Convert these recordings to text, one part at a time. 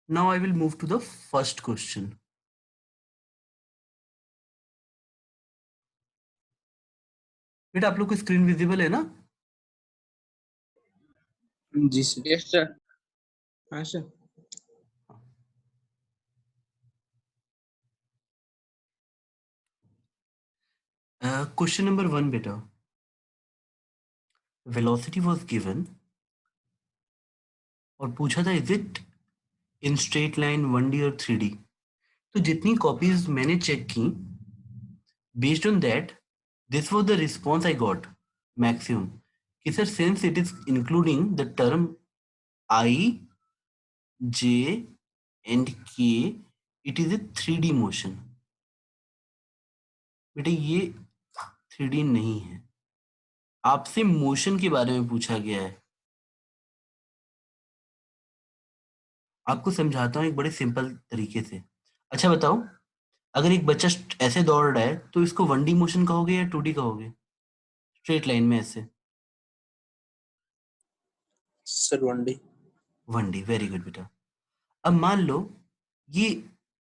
Now I will move to the first question. बेटा आप लोग को स्क्रीन विजिबल है ना? जी सर। Yes sir. हाँ सर। Question number 1 बेटा, velocity was given और पूछा था is it in straight line 1D और 3D। तो जितनी कॉपीज मैंने चेक की, based on that this was the response I got maximum कि sir since it is including the term I J and K it is a 3D motion. बेटा ये 3D नहीं है, आपसे मोशन के बारे में पूछा गया है। आपको समझाता हूँ एक बड़े सिंपल तरीके से। अच्छा बताओ, अगर एक बच्चा ऐसे दौड़ रहा है तो इसको 1D मोशन कहोगे या 2D कहोगे? स्ट्रेट लाइन में ऐसे। Sir 1D। 1D, very good बेटा। अब मान लो ये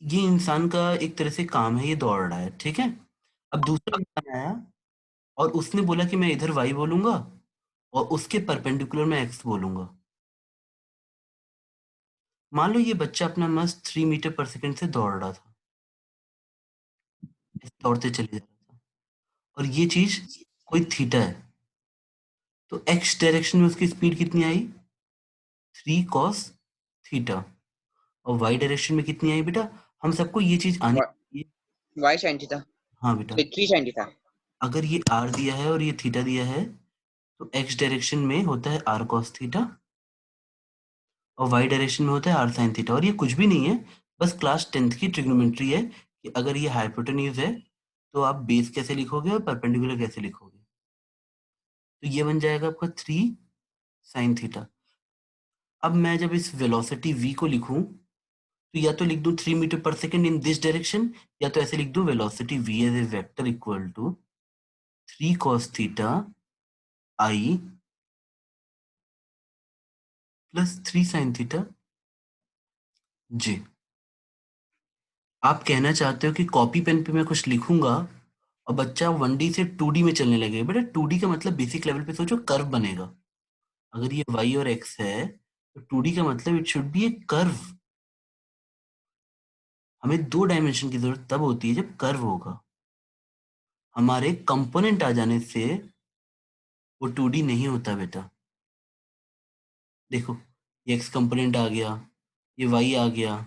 ये इंसान का एक तरह से काम है, ये दौड़ रहा है, ठीक है। अब दूसरा इंसान आया और उसने बोला कि मैं इधर y बोलूंगा और उसके परपेंडिकुलर में x बोलूंगा। मान लो ये बच्चा अपना मस्त 3 मीटर पर सेकंड से दौड़ रहा था, ऐसे दौड़ते चले जा रहा था, और ये चीज कोई थीटा है, तो x डायरेक्शन में उसकी स्पीड कितनी आई? 3 cos थीटा। और y डायरेक्शन में कितनी आई बेटा? हम सबको ये चीज आनी चाहिए। Y sine theta. हाँ बेटा, 3 साइन थीटा। अगर ये r दिया है और ये थीटा दिया है तो x डायरेक्शन में होता है r cos थीटा और y डायरेक्शन में होता है r sin थीटा। और ये कुछ भी नहीं है, बस क्लास 10th की ट्रिग्नोमेट्री है कि अगर ये हाइपोटेन्यूज है तो आप बेस कैसे लिखोगे और परपेंडिकुलर कैसे लिखोगे। तो ये बन जाएगा आपका 3 sin थीटा। अब मैं जब इस वेलोसिटी v को लिखूं तो या तो लिख दूं 3 meter per second in this direction, या तो ऐसे लिख दूं velocity v as a vector equal to 3 cos theta i plus 3 sin theta j। आप कहना चाहते हो कि कॉपी पेन पे मैं कुछ लिखूंगा और बच्चा 1D से 2D में चलने लगे। बेटा 2D का मतलब बेसिक लेवल पे सोचो, कर्व बनेगा। अगर ये y और x है तो 2D का मतलब it should be A curve. हमें 2 डायमेंशन की जरूरत तब होती है जब कर्व होगा। हमारे कंपोनेंट आ जाने से वो 2D नहीं होता बेटा। देखो, ये x कंपोनेंट आ गया, ये y आ गया।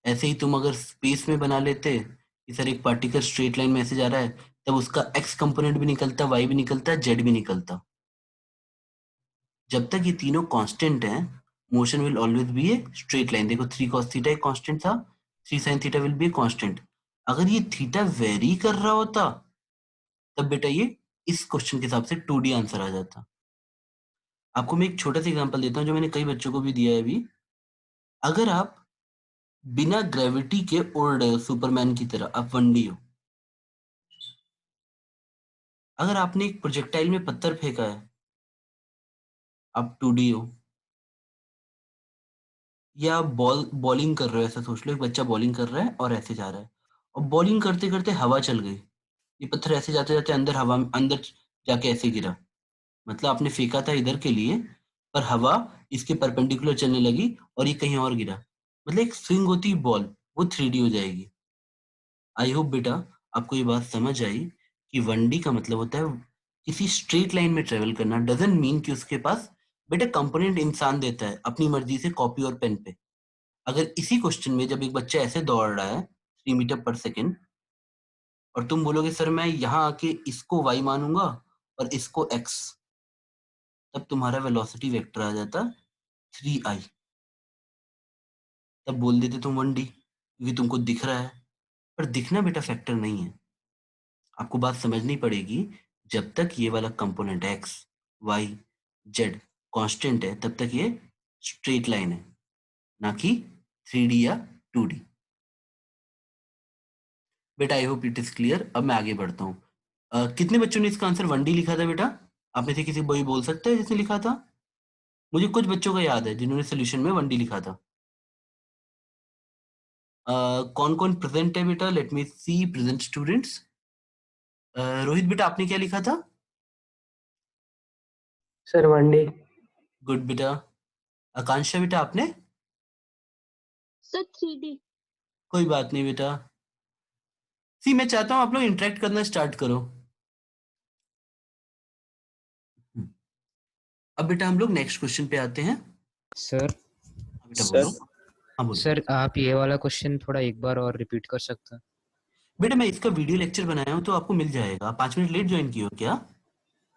ऐसे ही तुम अगर स्पेस में बना लेते कि सर एक पार्टिकल स्ट्रेट लाइन में ऐसे जा रहा है, तब उसका x कंपोनेंट भी निकलता, y भी निकलता, z भी निकलता। जब तक ये तीनों कांस्टेंट हैं, motion will always be A straight line. देखो 3 cos थीटा एक कांस्टेंट था, 3 sin theta will be a constant. अगर ये थीटा वेरी कर रहा होता तब बेटा ये इस क्वेश्चन के हिसाब से 2D आंसर आ जाता। आपको मैं एक छोटा सा एग्जांपल देता हूँ जो मैंने कई बच्चों को भी दिया है अभी। अगर आप बिना ग्रेविटी के उड़ रहे हो सुपरमैन की तरह, आप 1D हो। अगर आपने एक प्रोजेक्टाइल में पत्थर फेंका है, आप 2D हो। या आप बॉलिंग कर रहे हो, ऐसा सोच लो एक बच्चा बॉलिंग कर रहा है और ऐसे जा रहा है, और बॉलिंग करते करते हवा चल गई, ये पत्थर ऐसे जाते जाते अंदर हवा में अंदर जाके ऐसे गिरा। मतलब आपने फेंका था इधर के लिए, पर हवा इसके परपेंडिकुलर चलने लगी और ये कहीं और गिरा। मतलब एक स्विंग होती है बॉल, वो 3D हो जाएगी। आई होप बेटा आपको ये बात समझ आई कि 1D का मतलब होता है किसी स्ट्रेट लाइन में ट्रेवल करना। डजंट मीन कि उसके पास बेटा कंपोनेंट इंसान देता है अपनी मर्जी से कॉपी और पेन पे। अगर इसी क्वेश्चन में जब एक बच्चा ऐसे दौड़ रहा है 3 मीटर पर सेकेंड और तुम बोलोगे सर मैं यहाँ आके इसको y मानूंगा और इसको x, तब तुम्हारा वेलोसिटी वेक्टर आ जाता 3i। तब बोल देते तुम 1D क्योंकि तुमको दिख रहा है। पर दिखना बेटा फैक्टर नहीं है। आपको बात समझनी पड़ेगी। जब तक ये वाला component x y z constant है तब तक ये स्ट्रेट लाइन है, ना कि 3D या 2D। बेटा I hope it is clear. अब मैं आगे बढ़ता हूँ। कितने बच्चों ने इसका आंसर 1D लिखा था बेटा? आप में से किसी कोई बोल सकता है जिसने लिखा था? मुझे कुछ बच्चों का याद है जिन्होंने सोल्यूशन में 1D लिखा था। कौन कौन प्रेजेंट है बेटा? लेट मी सी प्रेजेंट स्टूडेंट्स। रोहित बेटा आपने क्या लिखा था? Sir 1D। गुड बेटा। आकांक्षा बेटा आपने? Sir 3D। कोई बात नहीं बेटा। सी मैं चाहता हूँ आप लोग इंटरेक्ट करना स्टार्ट करो। अब बेटा हम लोग नेक्स्ट क्वेश्चन पे आते हैं। सर बेटा सर। बोलो। हाँ बोलो। सर आप ये वाला क्वेश्चन थोड़ा एक बार और रिपीट कर सकते हैं? बेटा मैं इसका वीडियो लेक्चर बनाया हूँ तो आपको मिल जाएगा। आप 5 मिनट लेट ज्वाइन किए हो क्या?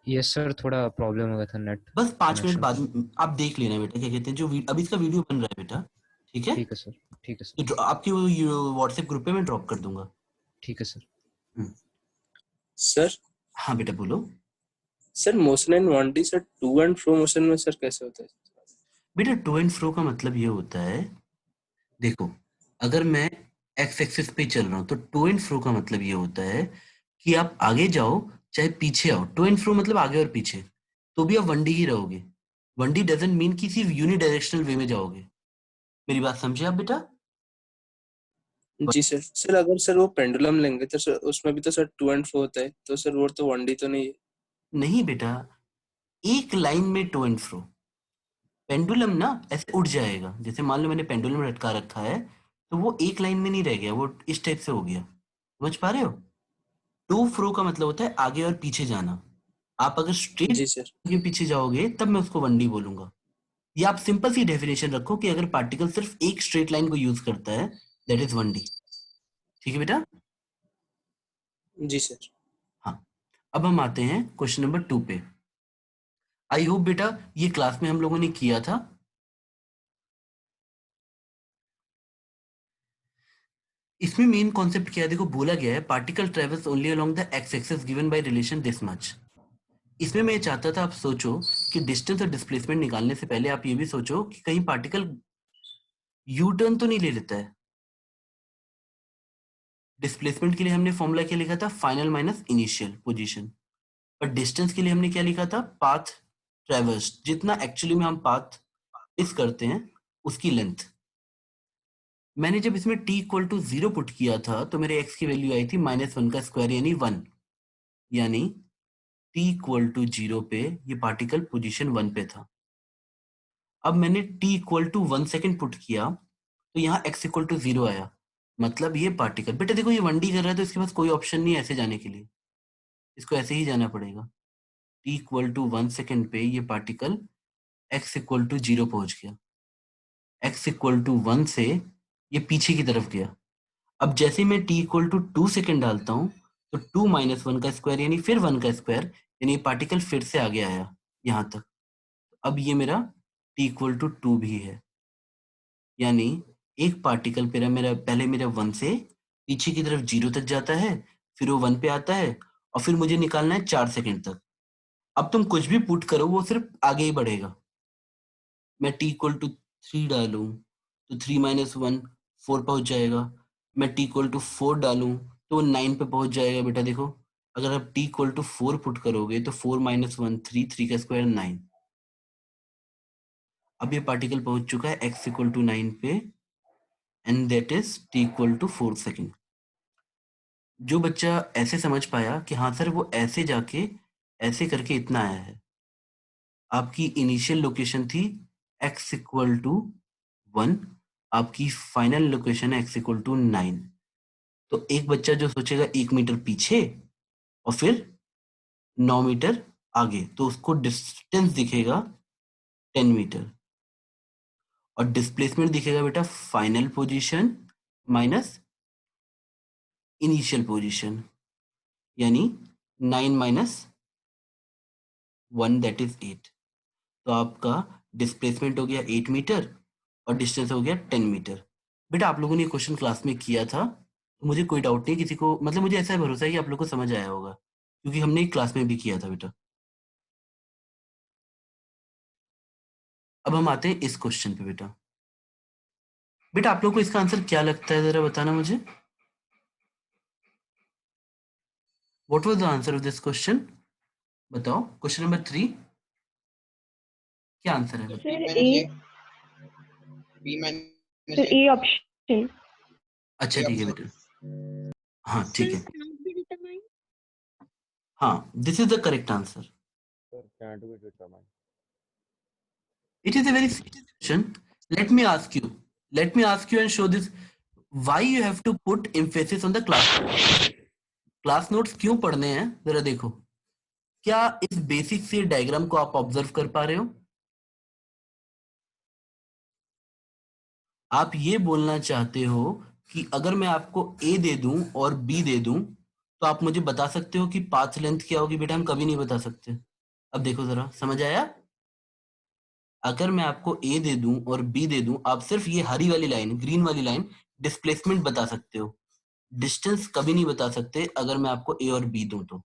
यस सर, थोड़ा प्रॉब्लम हो गया था नेट बस 5 मिनट कनेक्शन। बाद आप देख लेना बेटा, क्या कहते हैं जो अब इसका वीडियो बन रहा है बेटा, ठीक है? ठीक है सर, ठीक है सर, तो आपकी वो व्हाट्सएप ग्रुप पे मैं ड्रॉप कर दूंगा। ठीक है सर। सर। हाँ बेटा बोलो। Sir motion in 1D sir to and fro motion में सर कैसे होता है? बेटा टू एंड फ्रो का मतलब ये होता है, देखो अगर मैं एक्स एक्सिस पे चल रहा हूँ तो टू एंड फ्रो का मतलब ये होता है कि आप आगे जाओ चाहे पीछे आओ। टू एंड फ्रो मतलब आगे और पीछे, तो भी आप 1D ही रहोगे। 1D डजंट मीन कि सिर्फ यूनिडायरेक्शनल वे में जाओगे। मेरी बात समझे आप बेटा? जी सर। सर अगर सर वो पेंडुलम लेंगे तो सर उसमें भी तो सर टू एंड फ्रो होता है, तो सर वो तो 1D तो नहीं है। नहीं बेटा, एक लाइन में टू एंड फ्रो। पेंडुलम ना ऐसे उड़ जाएगा, जैसे मान लो मैंने पेंडुलम लटका रखा है तो वो एक लाइन में नहीं रह गया, वो इस टाइप से हो गया। समझ पा रहे हो? टू फ्रो का मतलब होता है आगे और पीछे जाना। आप अगर स्ट्रेट जी सर। आगे पीछे जाओगे तब मैं उसको 1D बोलूंगा। या आप सिंपल सी डेफिनेशन रखो कि अगर पार्टिकल सिर्फ एक स्ट्रेट लाइन को यूज करता है दैट इज 1D। ठीक है बेटा? जी सर। हाँ। अब हम आते हैं क्वेश्चन नंबर 2 पे। आई होप बेटा ये क्लास में हम लोगों ने किया था। इसमें मेन कॉन्सेप्ट क्या है देखो, बोला गया है particle travels only along the x axis given by relation this much. इसमें मैं चाहता था आप सोचो कि डिस्टेंस और डिस्प्लेसमेंट निकालने से पहले आप ये भी सोचो कि कहीं पार्टिकल यू टर्न तो नहीं ले लेता है। डिस्प्लेसमेंट के लिए हमने फॉर्मूला क्या लिखा था? Final minus initial position. और डिस्टेंस के लिए हमने क्या लिखा था? पाथ ट्रेवर्स, जितना एक्चुअली में हम पाथ इस करते हैं उसकी लेंथ। मैंने जब इसमें t इक्वल टू 0 पुट किया था तो मेरे x की वैल्यू आई थी -1 का स्क्वायर यानी 1। यानी t इक्वल टू 0 पे ये पार्टिकल पोजीशन 1 पे था। अब मैंने t equal to 1 second put किया तो यहाँ x इक्वल टू 0 आया। मतलब ये पार्टिकल, बेटा देखो ये 1D कर रहा है तो इसके पास कोई ऑप्शन नहीं है ऐसे जाने के लिए, इसको ऐसे ही जाना पड़ेगा। t इक्वल टू 1 सेकेंड पे ये पार्टिकल x इक्वल टू 0 पहुंच गया। x इक्वल टू 1 से ये पीछे की तरफ गया। अब जैसे मैं t इक्वल टू 2 सेकेंड डालता हूँ तो 2 माइनस 1 का स्क्वायर यानी फिर 1 का स्क्वायर, यानी ये पार्टिकल फिर से आगे आया यहाँ तक। अब ये मेरा t इक्वल टू 2 भी है, यानी एक पार्टिकल मेरा पहले मेरा 1 से पीछे की तरफ 0 तक जाता है, फिर वो 1 पे आता है और फिर मुझे निकालना है 4 सेकेंड तक। अब तुम कुछ भी पुट करो वो सिर्फ आगे ही बढ़ेगा। मैं t इक्वल टू 3 डालूं तो 3 माइनस 1 4 पहुंच जाएगा। मैं t इक्वल टू 4 डालूं तो 9 पे पहुंच जाएगा। बेटा देखो अगर आप t इक्वल टू 4 पुट करोगे तो 4 माइनस 1 3, 3 का स्क्वायर 9। अब ये पार्टिकल पहुंच चुका है x इक्वल टू 9 पे and that is t equal to 4 second. जो बच्चा ऐसे समझ पाया कि हाँ सर वो ऐसे जाके ऐसे करके इतना आया है, आपकी इनिशियल लोकेशन थी x इक्वल टू 1, आपकी फाइनल लोकेशन है x इक्वल टू 9। तो एक बच्चा जो सोचेगा 1 मीटर पीछे और फिर 9 मीटर आगे तो उसको डिस्टेंस दिखेगा 10 मीटर और डिस्प्लेसमेंट दिखेगा बेटा final position minus initial position, यानी 9 माइनस 1 दैट इज 8। तो आपका डिस्प्लेसमेंट हो गया 8 मीटर और डिस्टेंस हो गया 10 मीटर। बेटा आप लोगों ने क्वेश्चन क्लास में किया था तो मुझे कोई डाउट नहीं किसी को, मतलब मुझे ऐसा भरोसा है कि आप लोग को समझ आया होगा क्योंकि हमने एक क्लास में भी किया था बेटा। अब हम आते हैं इस क्वेश्चन पे बेटा। बेटा आप लोग को इसका आंसर क्या लगता है जरा बताना मुझे। What was the answer of this question? बताओ क्वेश्चन नंबर 3 क्या आंसर है? Sir A, sir A option. अच्छा ठीक है बेटा, हाँ Sir, ठीक है, cannot be determined. हाँ this is the correct answer. Sir, can't be determined. It is a very simple question. Let me ask you and show this. Why you have to put emphasis on the class? Class notes क्यों पढ़ने हैं जरा देखो. क्या इस basic से diagram को आप ऑब्जर्व कर पा रहे हो? आप ये बोलना चाहते हो कि अगर मैं आपको ए दे दूं और बी दे दूं तो आप मुझे बता सकते हो कि पाथ लेंथ क्या होगी? बेटा हम कभी नहीं बता सकते. अब देखो जरा, समझ आया? अगर मैं आपको ए दे दूं और बी दे दूं, आप सिर्फ ये हरी वाली लाइन, ग्रीन वाली लाइन, डिस्प्लेसमेंट बता सकते हो, डिस्टेंस कभी नहीं बता सकते अगर मैं आपको ए और बी दूं तो.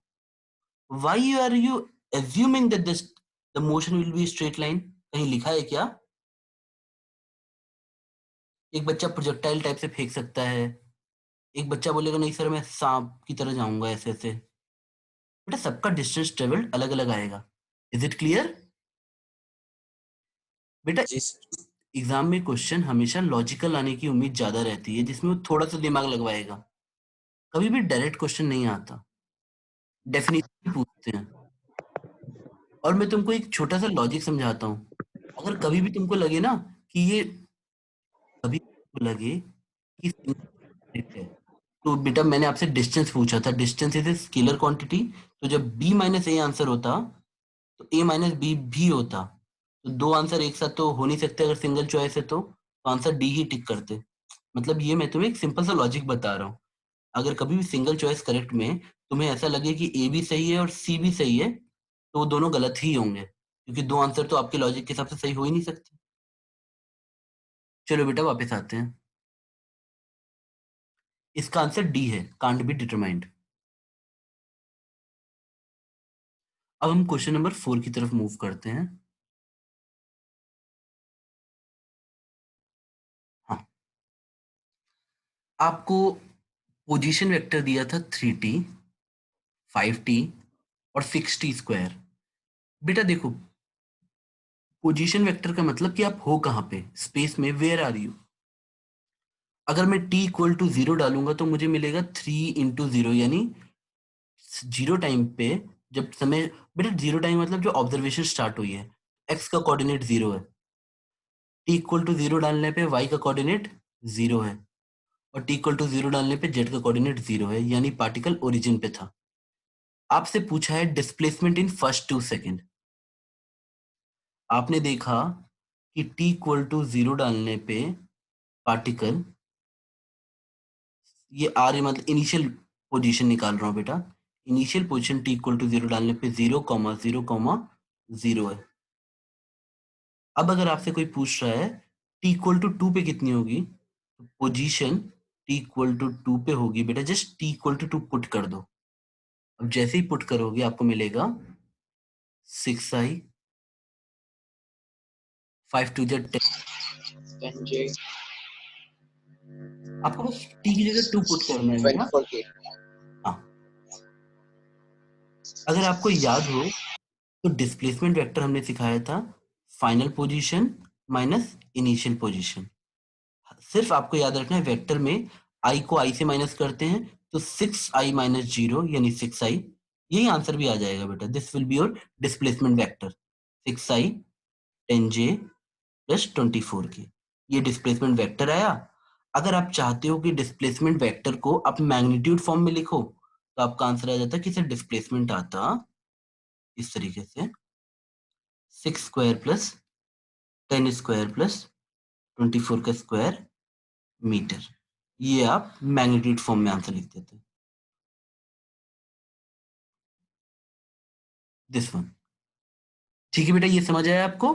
Why are you assuming that this the motion will be straight line? कहीं लिखा है क्या? एक बच्चा प्रोजेक्टाइल टाइप से फेंक सकता है, एक बच्चा बोलेगा नहीं सर मैं सांप की तरह जाऊंगा ऐसे ऐसे. बेटा सबका डिस्टेंस ट्रेवल्ड अलग अलग आएगा. Is it clear? बेटा जी सर. एग्जाम में क्वेश्चन हमेशा लॉजिकल आने की उम्मीद ज्यादा रहती है, जिसमें वो थोड़ा सा दिमाग लगवाएगा. कभी भी डायरेक्ट क्वेश्चन नहीं आता, डेफिनेटली पूछते हैं. और मैं तुमको एक छोटा सा लॉजिक समझाता हूँ. अगर कभी भी तुमको लगे ना कि ये, कभी तुमको लगे कि single है, तो बेटा मैंने आपसे डिस्टेंस पूछा था, distance is a scalar quantity. तो जब b माइनस ए आंसर होता तो a माइनस बी भी होता. तो दो आंसर एक साथ तो हो नहीं सकते अगर सिंगल चॉइस है तो आंसर डी ही टिक करते. मतलब ये मैं तुम्हें एक सिंपल सा लॉजिक बता रहा हूँ. अगर कभी भी सिंगल चॉइस करेक्ट में तुम्हें ऐसा लगे कि ए भी सही है और सी भी सही है, तो वो दोनों गलत ही होंगे, क्योंकि दो आंसर तो आपके लॉजिक के हिसाब से सही हो ही नहीं सकते. चलो बेटा वापस आते हैं. इसका आंसर डी है, कांट बी डिटरमाइंड. अब हम क्वेश्चन नंबर 4 की तरफ मूव करते हैं. हाँ, आपको पोजीशन वेक्टर दिया था 3t, 5t और 6t स्क्वायर. बेटा देखो, पोजीशन वेक्टर का मतलब कि आप हो कहाँ पे स्पेस में, वेयर आर यू. अगर मैं t इक्वल टू 0 डालूंगा तो मुझे मिलेगा 3 × 0, यानी 0 टाइम पे, जब समय, बेटा 0 टाइम मतलब जो ऑब्जर्वेशन स्टार्ट हुई है, x का कोऑर्डिनेट 0 है. t इक्वल टू 0 डालने पे y का कोऑर्डिनेट 0 है, और t इक्वल टू 0 डालने पे z का कोऑर्डिनेट 0 है, यानी पार्टिकल ओरिजिन पे था. आपसे पूछा है डिस्प्लेसमेंट इन फर्स्ट 2 सेकेंड. आपने देखा कि t इक्वल टू 0 डालने पे पार्टिकल, ये आर मतलब इनिशियल पोजीशन निकाल रहा हूं बेटा, initial position t equal to 0 डालने पे 0,0,0 है. अब अगर आपसे कोई पूछ रहा है t इक्वल टू 2 पे कितनी होगी, तो पोजीशन t इक्वल टू 2 पे होगी बेटा, just t equal to 2 put कर दो. अब जैसे ही पुट करोगे आपको मिलेगा 6i, 5 2 10. आपको बस t की जगह 2 पुट करना है बेटा. हाँ, अगर आपको याद हो तो डिस्प्लेसमेंट वेक्टर हमने सिखाया था final position minus initial position. सिर्फ आपको याद रखना है वेक्टर में i को i से माइनस करते हैं तो 6i माइनस 0 यानी 6i. यही आंसर भी आ जाएगा बेटा. This will be your displacement vector, 6i 10j plus 24 के. ये डिस्प्लेसमेंट वेक्टर आया. अगर आप चाहते हो कि डिस्प्लेसमेंट वेक्टर को आप मैग्नीट्यूड फॉर्म में लिखो तो आपका आंसर आ जाता कि सर डिस्प्लेसमेंट आता इस तरीके से, 6 स्क्वायर प्लस 10 स्क्वायर प्लस 24 का स्क्वायर मीटर. ये आप मैग्नीट्यूड फॉर्म में आंसर लिख देते हैं. This one. ठीक है बेटा, ये समझ आया आपको?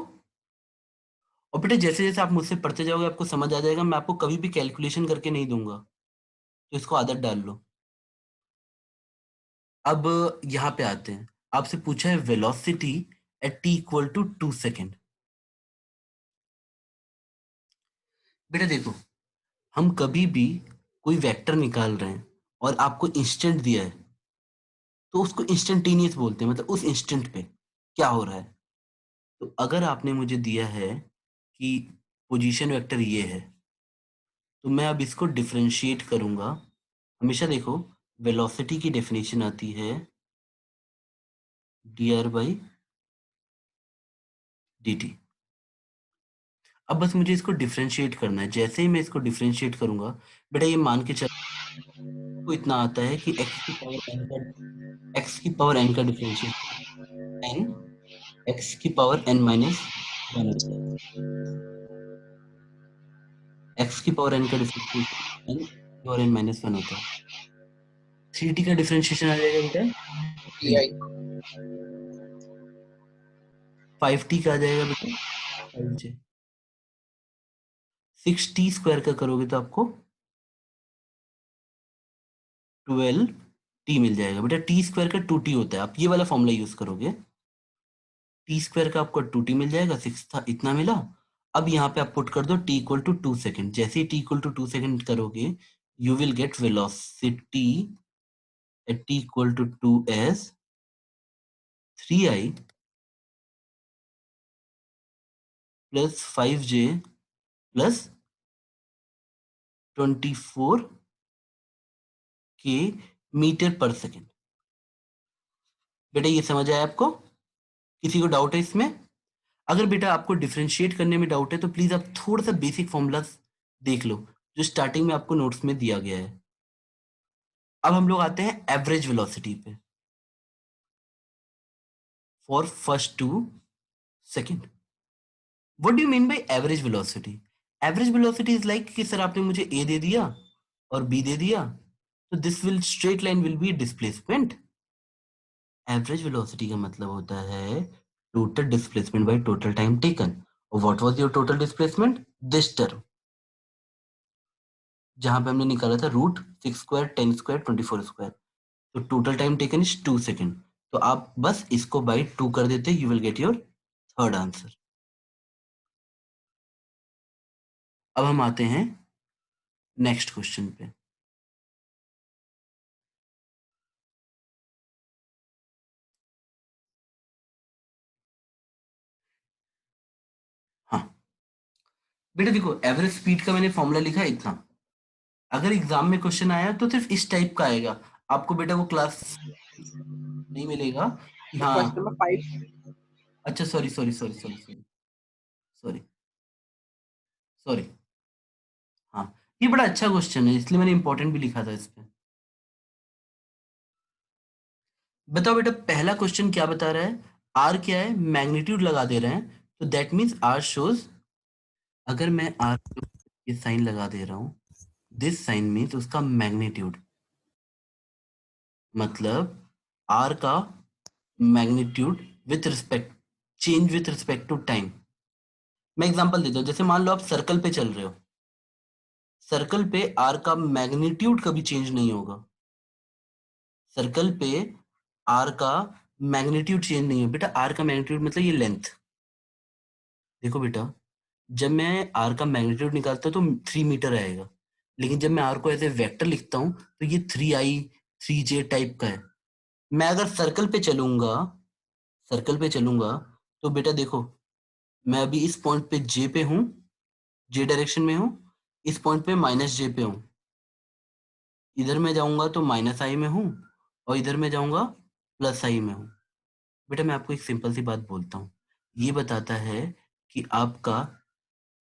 और बेटा जैसे जैसे आप मुझसे पढ़ते जाओगे आपको समझ आ जाएगा. मैं आपको कभी भी कैलकुलेशन करके नहीं दूंगा, तो इसको आदत डाल लो. अब यहाँ पे आते हैं. आपसे पूछा है velocity at t equal to 2 second. बेटा देखो, हम कभी भी कोई वेक्टर निकाल रहे हैं और आपको इंस्टेंट दिया है तो उसको इंस्टेंटेनियस बोलते हैं, मतलब उस इंस्टेंट पे क्या हो रहा है. तो अगर आपने मुझे दिया है कि पोजीशन वेक्टर ये है, तो मैं अब इसको डिफरेंशिएट करूंगा। हमेशा देखो वेलोसिटी की डेफिनेशन आती है dr बाई dt। अब बस मुझे इसको डिफरेंशिएट करना है। जैसे ही मैं इसको डिफरेंशिएट करूंगा बेटा ये मान के चल तो इतना आता है कि x की पावर n का डिफरेंशिएट n x की पावर n माइनस 1 होता है। x की पावर n का डिफरेंशिएट n की पावर n माइनस 1 होता है। 3t का डिफरेंशिएशन आ जाएगा बेटा pi 5t का आ जाएगा बेटा 5j। 6t स्क्वायर का करोगे तो आपको 12t मिल जाएगा बेटा। t स्क्वायर का 2t होता है। आप ये वाला फॉर्मूला यूज करोगे टी स्क्वायर का आपको 2t मिल जाएगा। 6 था इतना मिला। अब यहाँ पे आप पुट कर दो t इक्वल टू 2 सेकेंड। जैसे ही t इक्वल टू 2 सेकेंड करोगे you will get velocity at t equal to 2 as 3i plus 5j plus 24 k metre per second. बेटा ये समझ आया आपको? किसी को डाउट है इसमें? अगर बेटा आपको डिफरेंशिएट करने में डाउट है तो प्लीज आप थोड़ा सा बेसिक फॉर्मूलाज देख लो जो स्टार्टिंग में आपको नोट्स में दिया गया है। अब हम लोग आते हैं एवरेज वेलोसिटी पे for first 2 second. What do you mean by average velocity? Average velocity is like कि सर आपने मुझे ए दे दिया और बी दे दिया तो this will straight line will be displacement. Average velocity का मतलब होता है total displacement by total time taken. और what was your total displacement? This term जहां पे हमने निकाला था रूट 6 स्क्वायर 10 स्क्वायर 24 स्क्वायर। तो total time taken is 2 second. तो आप बस इसको बाई 2 कर देते you will get your third answer. अब हम आते हैं नेक्स्ट क्वेश्चन पे। हाँ बेटा देखो एवरेज स्पीड का मैंने फॉर्मूला लिखा है इतना। अगर एग्जाम में क्वेश्चन आया तो सिर्फ इस टाइप का आएगा। आपको बेटा वो क्लास नहीं मिलेगा कि क्वेश्चन हाँ नंबर 5 अच्छा sorry sorry sorry sorry sorry sorry sorry. हाँ ये बड़ा अच्छा क्वेश्चन है इसलिए मैंने इंपॉर्टेंट भी लिखा था इस पे। बताओ बेटा पहला क्वेश्चन क्या बता रहा है? आर क्या है? मैग्नीट्यूड लगा दे रहे हैं तो दैट मीन्स आर शोज। अगर मैं आर ये साइन लगा दे रहा हूं दिस साइन मीन्स उसका मैग्नीट्यूड मतलब आर का magnitude with respect change with respect to time. मैं एग्जांपल देता हूँ। जैसे मान लो आप सर्कल पे चल रहे हो। सर्कल पे आर का मैग्नीट्यूड कभी चेंज नहीं होगा। सर्कल पे आर का मैग्नीट्यूड चेंज नहीं है बेटा। आर का मैग्नीट्यूड मतलब ये लेंथ। देखो बेटा जब मैं आर का मैग्नीट्यूड निकालता हूँ तो 3 मीटर आएगा। लेकिन जब मैं आर को ऐसे वेक्टर लिखता हूँ तो ये 3i 3j टाइप का है। मैं अगर सर्कल पे चलूंगा तो बेटा देखो मैं अभी इस पॉइंट पे जे पे हूँ, जे डायरेक्शन में हूँ। इस पॉइंट पे माइनस जे पे हूँ। इधर मैं जाऊंगा तो माइनस आई में हूँ और इधर मैं जाऊंगा प्लस आई में हूँ। बेटा मैं आपको एक सिंपल सी बात बोलता हूँ। ये बताता है कि आपका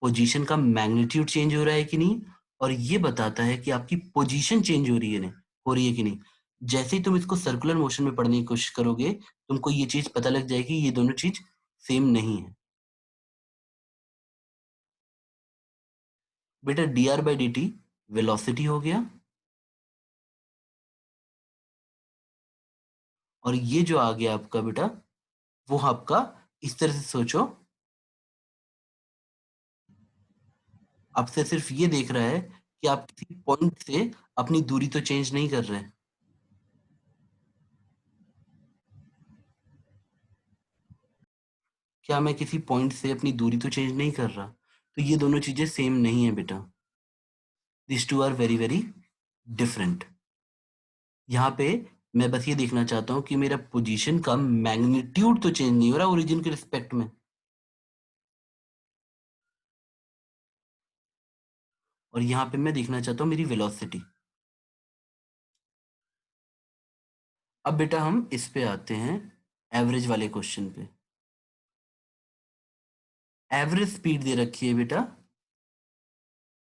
पोजीशन का मैग्नीट्यूड चेंज हो रहा है कि नहीं और ये बताता है कि आपकी पोजीशन चेंज हो रही है कि नहीं। जैसे ही तुम इसको सर्कुलर मोशन में पढ़ने की कोशिश करोगे तुमको ये चीज पता लग जाएगी ये दोनों चीज सेम नहीं है। बेटा dr बाई dt वेलोसिटी हो गया और ये जो आ गया आपका बेटा वो आपका इस तरह से सोचो आपसे सिर्फ ये देख रहा है कि आप किसी पॉइंट से अपनी दूरी तो चेंज नहीं कर रहे हैं। क्या मैं किसी पॉइंट से अपनी दूरी तो चेंज नहीं कर रहा? तो ये दोनों चीजें सेम नहीं है बेटा। This two are very very different. यहाँ पे मैं बस ये देखना चाहता हूँ कि मेरा पोजीशन का मैग्नीट्यूड तो चेंज नहीं हो रहा ओरिजिन के रिस्पेक्ट में। और यहाँ पे मैं देखना चाहता हूँ मेरी वेलोसिटी। अब बेटा हम इस पे आते हैं, एवरेज वाले क्वेश्चन पे। एवरेज स्पीड दे रखी है बेटा।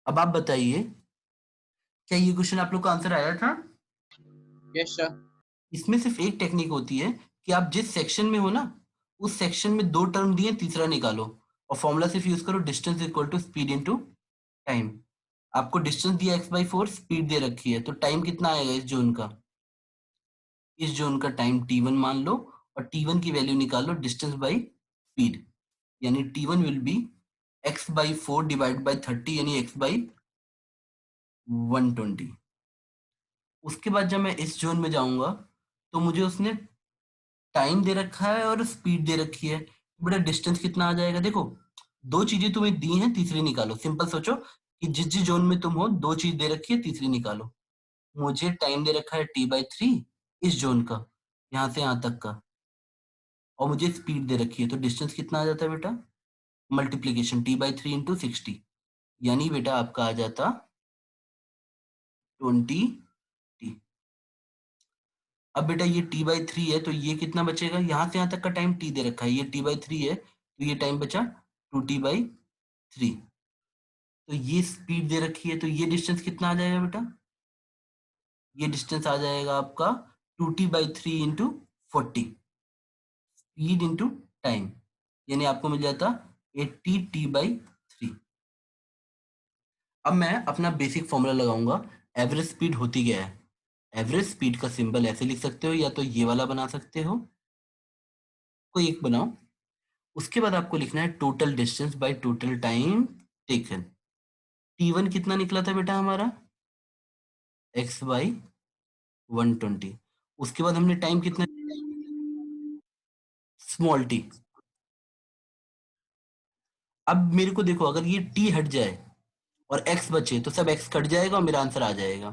अब आप बताइए, क्या ये क्वेश्चन आप लोग का आंसर आया था? Yes sir. इसमें सिर्फ एक टेक्निक होती है कि आप जिस सेक्शन में हो ना, उस सेक्शन में 2 टर्म दिए, तीसरा निकालो, और फॉर्मूला सिर्फ यूज करो, distance equal to speed into time. आपको डिस्टेंस दिया x/4, स्पीड दे रखी है, तो टाइम कितना आएगा इस जोन का? इस जोन का टाइम t1 मान लो, और t1 की वैल्यू निकालो डिस्टेंस बाई स्पीड, यानी t1 will be x/4 divide by 30, यानी x/120। उसके बाद जब मैं इस जोन में जाऊंगा, तो मुझे उसने टाइम दे रखा है और स्पीड दे रखी है, तो बेटा डिस्टेंस कितना आ जाएगा? देखो, 2 चीजें तुम्हें दी हैं, तीसरी निकालो। सिंपल सोचो कि जिस जिस जोन में तुम हो, 2 चीज दे रखी है, तीसरी निकालो। मुझे टाइम दे रखा है t/3 इस जोन का, यहाँ से यहाँ तक का, और मुझे स्पीड दे रखी है, तो डिस्टेंस कितना आ जाता है बेटा? मल्टीप्लीकेशन t/3 इंटू 60, यानी बेटा आपका आ जाता 20t। अब बेटा ये t/3 है, तो ये कितना बचेगा? यहाँ से यहाँ तक का टाइम t दे रखा है, ये t/3 है, तो ये टाइम बचा 2t/3। तो ये स्पीड दे रखी है, तो ये डिस्टेंस कितना आ जाएगा बेटा? ये डिस्टेंस आ जाएगा आपका 2t/3 into 40, speed into time, यानी आपको मिल जाता 80t/3। अब मैं अपना बेसिक फॉर्मूला लगाऊंगा। एवरेज स्पीड होती क्या है? एवरेज स्पीड का सिंबल ऐसे लिख सकते हो, या तो ये वाला बना सकते हो, कोई एक बनाओ। उसके बाद आपको लिखना है total distance by total time taken. t1 कितना निकला था बेटा हमारा? x/120। उसके बाद हमने टाइम कितना, स्मॉल t। अब मेरे को देखो, अगर ये t हट जाए और x बचे, तो सब x कट जाएगा और मेरा आंसर आ जाएगा।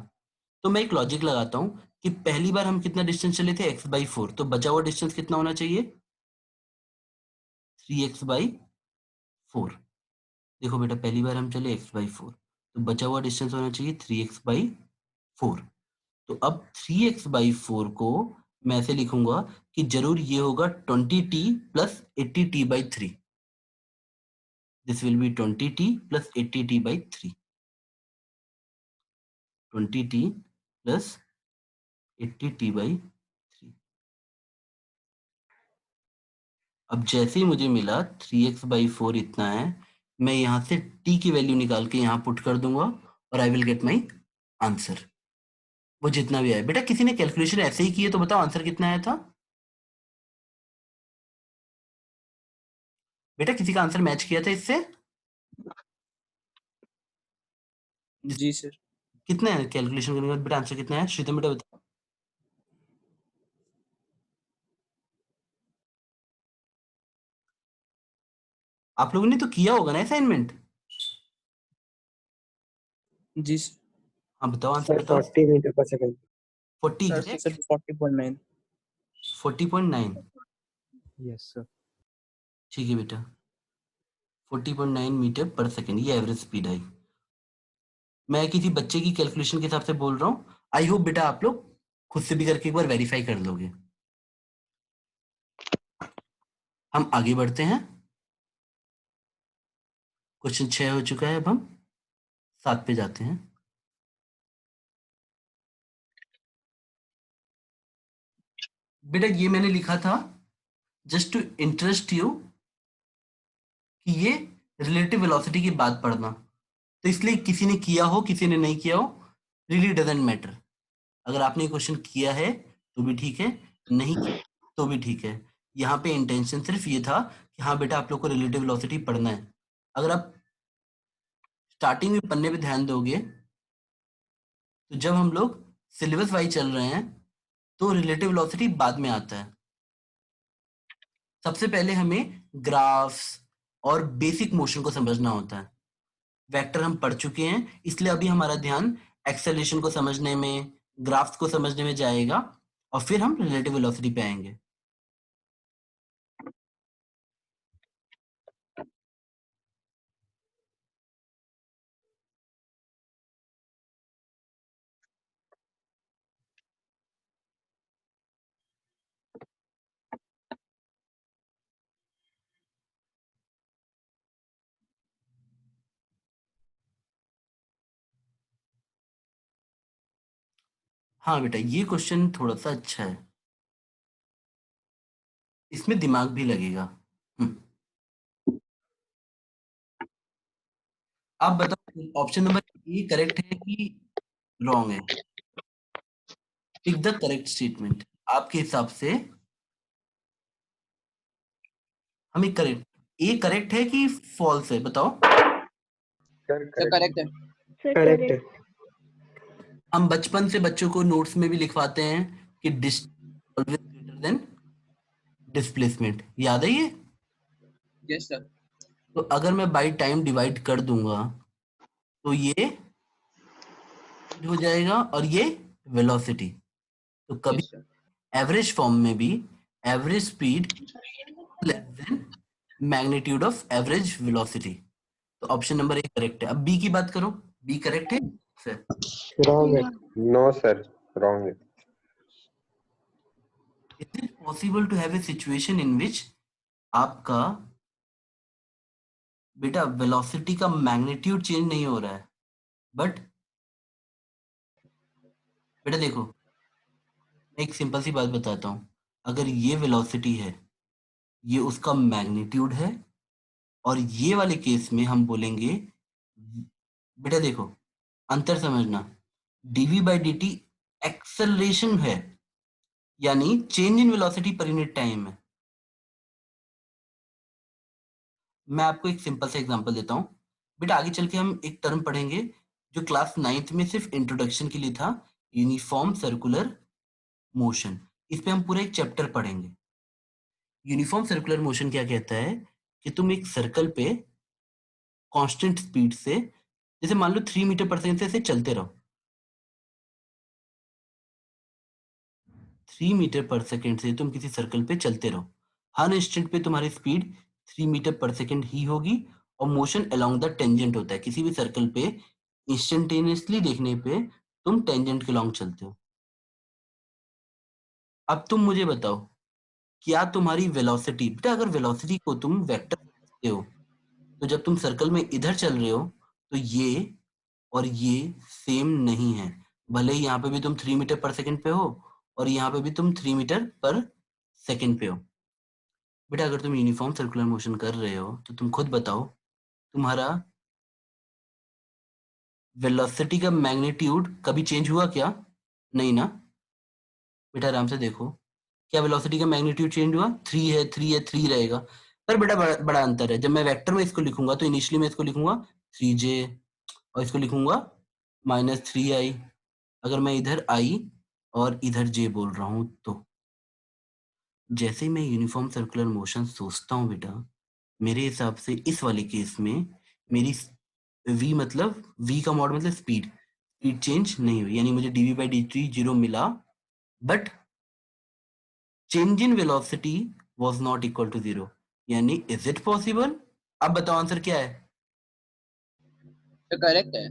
तो मैं एक लॉजिक लगाता हूँ कि पहली बार हम कितना डिस्टेंस चले थे? x/4, तो बचा हुआ डिस्टेंस कितना होना चाहिए? 3x/4। देखो बेटा, पहली बार हम चले x/4, तो बचा हुआ डिस्टेंस होना चाहिए 3x/4। तो अब 3x/4 को मैं ऐसे लिखूंगा कि जरूर ये होगा 20t plus 80t/3। This will be 20t plus 80t/3। 20t plus 80t/3। अब जैसे ही मुझे मिला 3x/4 इतना है, मैं यहाँ से t की वैल्यू निकाल के यहाँ पुट कर दूंगा, और I will get my answer, वो जितना भी आए। बेटा किसी ने कैलकुलेशन ऐसे ही की है, तो बताओ आंसर कितना आया था? बेटा किसी का आंसर मैच किया था इससे? जी सर। कितना है कैलकुलेशन करने के बाद बेटा आंसर कितना है? श्रीतम बेटा बताओ। आप लोगों ने तो किया होगा ना असाइनमेंट? जी सर। हाँ बताओ, आंसर सर बताओ। 40 मीटर पर second. 40 sir correct? 40.9। 40.9। Yes sir. ठीक है बेटा, 40.9 मीटर पर सेकेंड, ये एवरेज स्पीड आई। मैं किसी बच्चे की कैलकुलेशन के हिसाब से बोल रहा हूँ। आई होप बेटा आप लोग खुद से भी करके एक बार वेरीफाई कर लोगे। हम आगे बढ़ते हैं। क्वेश्चन 6 हो चुका है, अब हम 7 पे जाते हैं। बेटा ये मैंने लिखा था जस्ट टू इंटरेस्ट यू कि ये रिलेटिव वेलोसिटी की बात पढ़ना, तो इसलिए किसी ने किया हो किसी ने नहीं किया हो, रियली डजेंट मैटर। अगर आपने क्वेश्चन किया है तो भी ठीक है, नहीं किया तो भी ठीक है। यहाँ पे इंटेंशन सिर्फ ये था कि हाँ बेटा आप लोग को रिलेटिव वेलोसिटी पढ़ना है। अगर आप स्टार्टिंग में पन्ने पे ध्यान दोगे, तो जब हम लोग सिलेबस वाइज चल रहे हैं, तो रिलेटिव वेलोसिटी बाद में आता है। सबसे पहले हमें ग्राफ्स और बेसिक मोशन को समझना होता है। वेक्टर हम पढ़ चुके हैं, इसलिए अभी हमारा ध्यान एक्सेलरेशन को समझने में, ग्राफ्स को समझने में जाएगा, और फिर हम रिलेटिव वेलोसिटी पे आएंगे। हाँ बेटा, ये क्वेश्चन थोड़ा सा अच्छा है, इसमें दिमाग भी लगेगा। आप बताओ ऑप्शन नंबर ए करेक्ट है कि रॉन्ग है? Pick the correct statement. आपके हिसाब से हमें करेक्ट, ए करेक्ट है कि फॉल्स है, बताओ। सर सर करेक्ट करेक्ट है। सर करेक्ट है। करेक्ट। हम बचपन से बच्चों को नोट्स में भी लिखवाते हैं कि distance always greater than displacement, याद है ये? Yes sir. तो अगर मैं बाई टाइम डिवाइड कर दूंगा तो ये हो जाएगा और ये वेलोसिटी। तो कभी यस सर। एवरेज फॉर्म में भी average speed less than magnitude of average velocity. तो ऑप्शन नंबर ए करेक्ट है। अब बी की बात करो, बी करेक्ट है सर? रॉन्ग है। नो सर, रॉन्ग है। Is it possible to have a situation in which आपका बेटा वेलोसिटी का मैग्नीट्यूड चेंज नहीं हो रहा है, बट बेटा देखो, मैं एक सिंपल सी बात बताता हूँ। अगर ये वेलोसिटी है, ये उसका मैग्नीट्यूड है, और ये वाले केस में हम बोलेंगे, बेटा देखो अंतर समझना, dv by d t acceleration है, यानी change in velocity per unit time है। मैं आपको एक सिंपल सा एग्जांपल देता हूँ बेटा, आगे चल के हम एक टर्म पढ़ेंगे जो क्लास 9th में सिर्फ इंट्रोडक्शन के लिए था, यूनिफॉर्म सर्कुलर मोशन। इस पे हम पूरा एक चैप्टर पढ़ेंगे। यूनिफॉर्म सर्कुलर मोशन क्या कहता है कि तुम एक सर्कल पे कांस्टेंट स्पीड से, जैसे मान लो 3 मीटर पर सेकंड से ऐसे चलते रहो, 3 मीटर पर सेकंड से तुम किसी सर्कल पे चलते रहो, हर इंस्टेंट पे तुम्हारी स्पीड 3 मीटर पर सेकंड ही होगी, और मोशन अलोंग द टेंजेंट होता है। किसी भी सर्कल पे इंस्टेंटेनियसली देखने पे तुम टेंजेंट के लॉन्ग चलते हो। अब तुम मुझे बताओ, क्या तुम्हारी वेलोसिटी, बेटा अगर वेलोसिटी को तुम वेक्टर समझते हो, तो जब तुम सर्कल में इधर चल रहे हो तो ये और ये सेम नहीं है। भले ही यहाँ पे भी तुम 3 मीटर पर सेकंड पे हो और यहाँ पे भी तुम 3 मीटर पर सेकंड पे हो। बेटा अगर तुम यूनिफॉर्म सर्कुलर मोशन कर रहे हो तो तुम खुद बताओ, तुम्हारा वेलोसिटी का मैग्नीट्यूड कभी चेंज हुआ क्या? नहीं ना। बेटा आराम से देखो, क्या वेलोसिटी का मैग्नीट्यूड चेंज हुआ? 3 है 3 है 3 रहेगा। पर बेटा बड़ा अंतर है, जब मैं वेक्टर में इसको लिखूंगा तो इनिशियली मैं इसको लिखूंगा 3j, और इसको लिखूंगा -3i। अगर मैं इधर i और इधर j बोल रहा हूं तो जैसे ही मैं यूनिफॉर्म सर्कुलर मोशन सोचता हूँ बेटा, मेरे हिसाब से इस वाले केस में मेरी v मतलब v का मॉड मतलब स्पीड, स्पीड चेंज नहीं हुई, यानी मुझे dv बाई dt 0 मिला, but change in velocity was not equal to 0। यानी इज इट पॉसिबल? अब बताओ आंसर क्या है? सर करेक्ट है।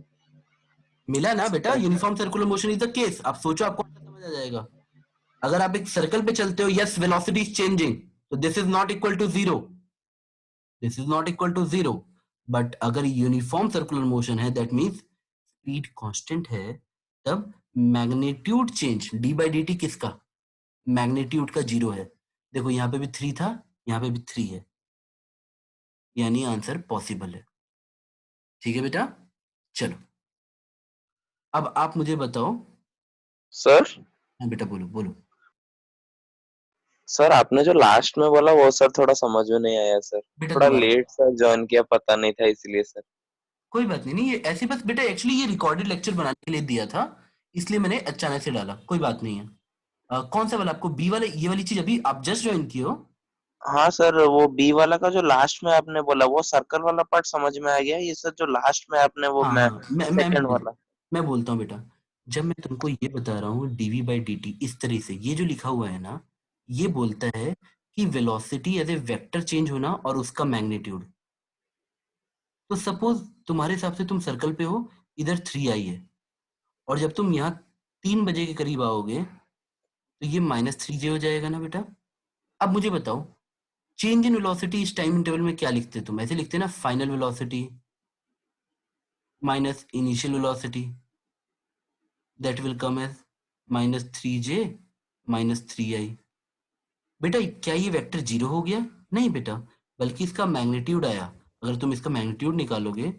मिला ना बेटा, uniform circular motion is the case. आप सोचो, आपको आंसर समझ आ जाएगा। अगर आप एक सर्कल पे चलते हो, यस वेलोसिटी इज चेंजिंग, तो this is not equal to 0, this is not equal to 0। But अगर यूनिफॉर्म सर्कुलर मोशन है, दैट मीन्स स्पीड कांस्टेंट है, तब magnitude change d by d t किसका, मैग्नीट्यूड का 0 है। देखो यहाँ पे भी 3 था, यहाँ पे भी 3 है, यानी आंसर पॉसिबल है। ठीक है बेटा, चलो अब आप मुझे बताओ। सर हाँ बेटा बोलो बोलो। सर आपने जो लास्ट में बोला वो सर थोड़ा समझ में नहीं आया सर, बेटा थोड़ा दोबारा, लेट सर ज्वाइन किया, पता नहीं था इसलिए सर। कोई बात नहीं, नहीं ये ऐसे बस बेटा, एक्चुअली ये रिकॉर्डेड लेक्चर बनाने के लिए दिया था, इसलिए मैंने अचानक से डाला, कोई बात नहीं है। कौन सा वाला आपको, बी वाले, ये वाली चीज अभी आप जस्ट ज्वाइन किए हो? हाँ सर, वो बी वाला का जो लास्ट में आपने बोला वो सर्कल वाला पार्ट समझ में आ गया, ये सर जो लास्ट में आपने वो हाँ मैं हाँ, सेकंड वाला। मैं बोलता हूँ बेटा, जब मैं तुमको ये बता रहा हूँ डीवी बाई डी टी इस तरह से, ये जो लिखा हुआ है ना, ये बोलता है कि velocity as a vector change होना और उसका मैग्नीट्यूड। तो सपोज तुम्हारे हिसाब से तुम सर्कल पे हो, इधर 3i है, और जब तुम यहाँ 3 बजे के करीब आओगे तो ये -3j हो जाएगा ना बेटा। अब मुझे बताओ, चेंज इन वेलोसिटी इस टाइम इंटरवल में क्या लिखते तुम? ऐसे लिखते ना, final velocity minus initial velocity, that will come as -3j -3i। बेटा क्या ये वेक्टर 0 हो गया? नहीं बेटा, बल्कि इसका मैग्नीट्यूड आया। अगर तुम इसका मैग्नीट्यूड निकालोगे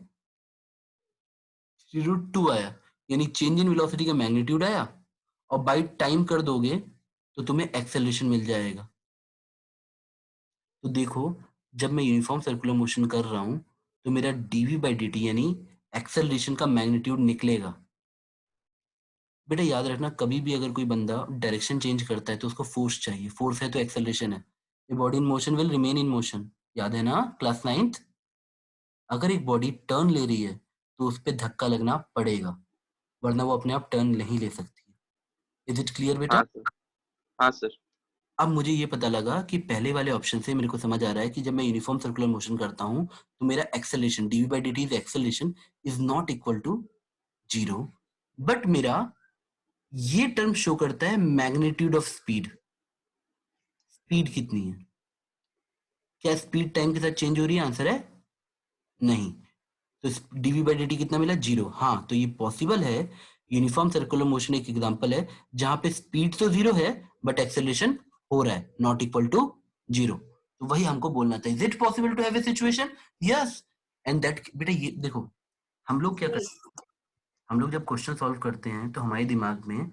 3√2 आया, यानी चेंज इन वेलोसिटी का मैग्नीट्यूड आया, और बाई टाइम कर दोगे तो तुम्हें एक्सेलरेशन मिल जाएगा। तो देखो, जब मैं यूनिफॉर्म सर्कुलर मोशन कर रहा हूं तो मेरा dv/dt यानी एक्सेलरेशन का मैग्नीट्यूड निकलेगा। बेटा याद रखना, कभी भी अगर कोई बंदा डायरेक्शन चेंज करता है तो उसको फोर्स चाहिए, फोर्स है तो एक्सेलरेशन है। A body in motion will remain in motion, याद है ना क्लास 9th? अगर एक बॉडी टर्न ले रही है तो उस पर धक्का लगना पड़ेगा, वरना वो अपने आप टर्न नहीं ले सकती। इज इट क्लियर बेटा? हाँ सर। हाँ सर। अब मुझे ये पता लगा कि पहले वाले ऑप्शन से मेरे को समझ आ रहा है कि जब मैं यूनिफॉर्म सर्कुलर मोशन करता हूं तो मेरा acceleration dv/dt is acceleration is not equal to 0, but मेरा ये टर्म शो करता है मैग्नीट्यूड ऑफ स्पीड। स्पीड कितनी है? क्या स्पीड टाइम के साथ चेंज हो रही है? आंसर है नहीं। तो dv/dt कितना मिला? 0। हाँ, तो ये पॉसिबल है। यूनिफॉर्म सर्कुलर मोशन एक एग्जांपल है जहां पे स्पीड तो 0 है बट एक्सेलरेशन हो रहा है नॉट इक्वल टू 0। तो वही हमको बोलना था, is it possible to have a situation? Yes. And that बेटा, ये देखो, हम लोग क्या करते हैं, हम लोग जब क्वेश्चन सॉल्व करते हैं तो हमारे दिमाग में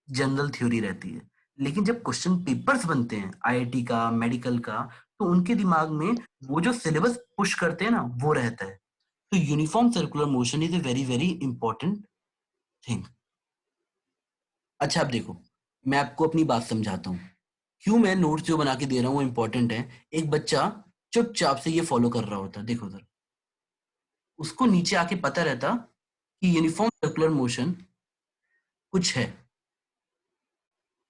जनरल थ्योरी रहती है, लेकिन जब क्वेश्चन पेपर्स बनते हैं आईआईटी का, मेडिकल का, तो उनके दिमाग में वो जो सिलेबस पुश करते हैं ना, वो रहता है। तो uniform circular motion is a very very important thing. अच्छा, अब देखो, मैं आपको अपनी बात समझाता हूँ क्यों मैं नोट्स जो बना के दे रहा हूँ वो इंपॉर्टेंट है। एक बच्चा चुपचाप से ये फॉलो कर रहा होता, देखो सर, उसको नीचे आके पता रहता कि यूनिफॉर्म सर्कुलर मोशन कुछ है,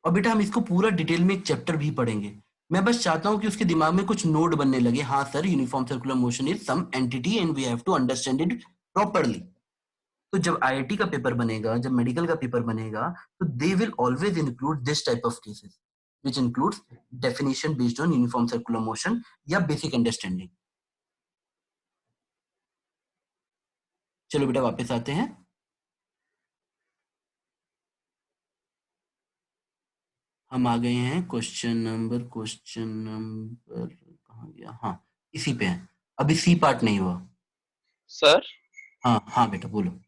और बेटा हम इसको पूरा डिटेल में एक चैप्टर भी पढ़ेंगे। मैं बस चाहता हूं कि उसके दिमाग में कुछ नोट बनने लगे, हाँ sir, uniform circular motion is some entity and we have to understand it properly. तो जब आईआईटी का पेपर बनेगा, जब मेडिकल का पेपर बनेगा, तो they will always include this type of cases which includes definition based on uniform circular motion या basic understanding। चलो बेटा वापस आते हैं। हम आ गए हैं क्वेश्चन नंबर कहाँ गया? हाँ, इसी पे है। अभी सी पार्ट नहीं हुआ। सर हाँ हाँ बेटा बोलो।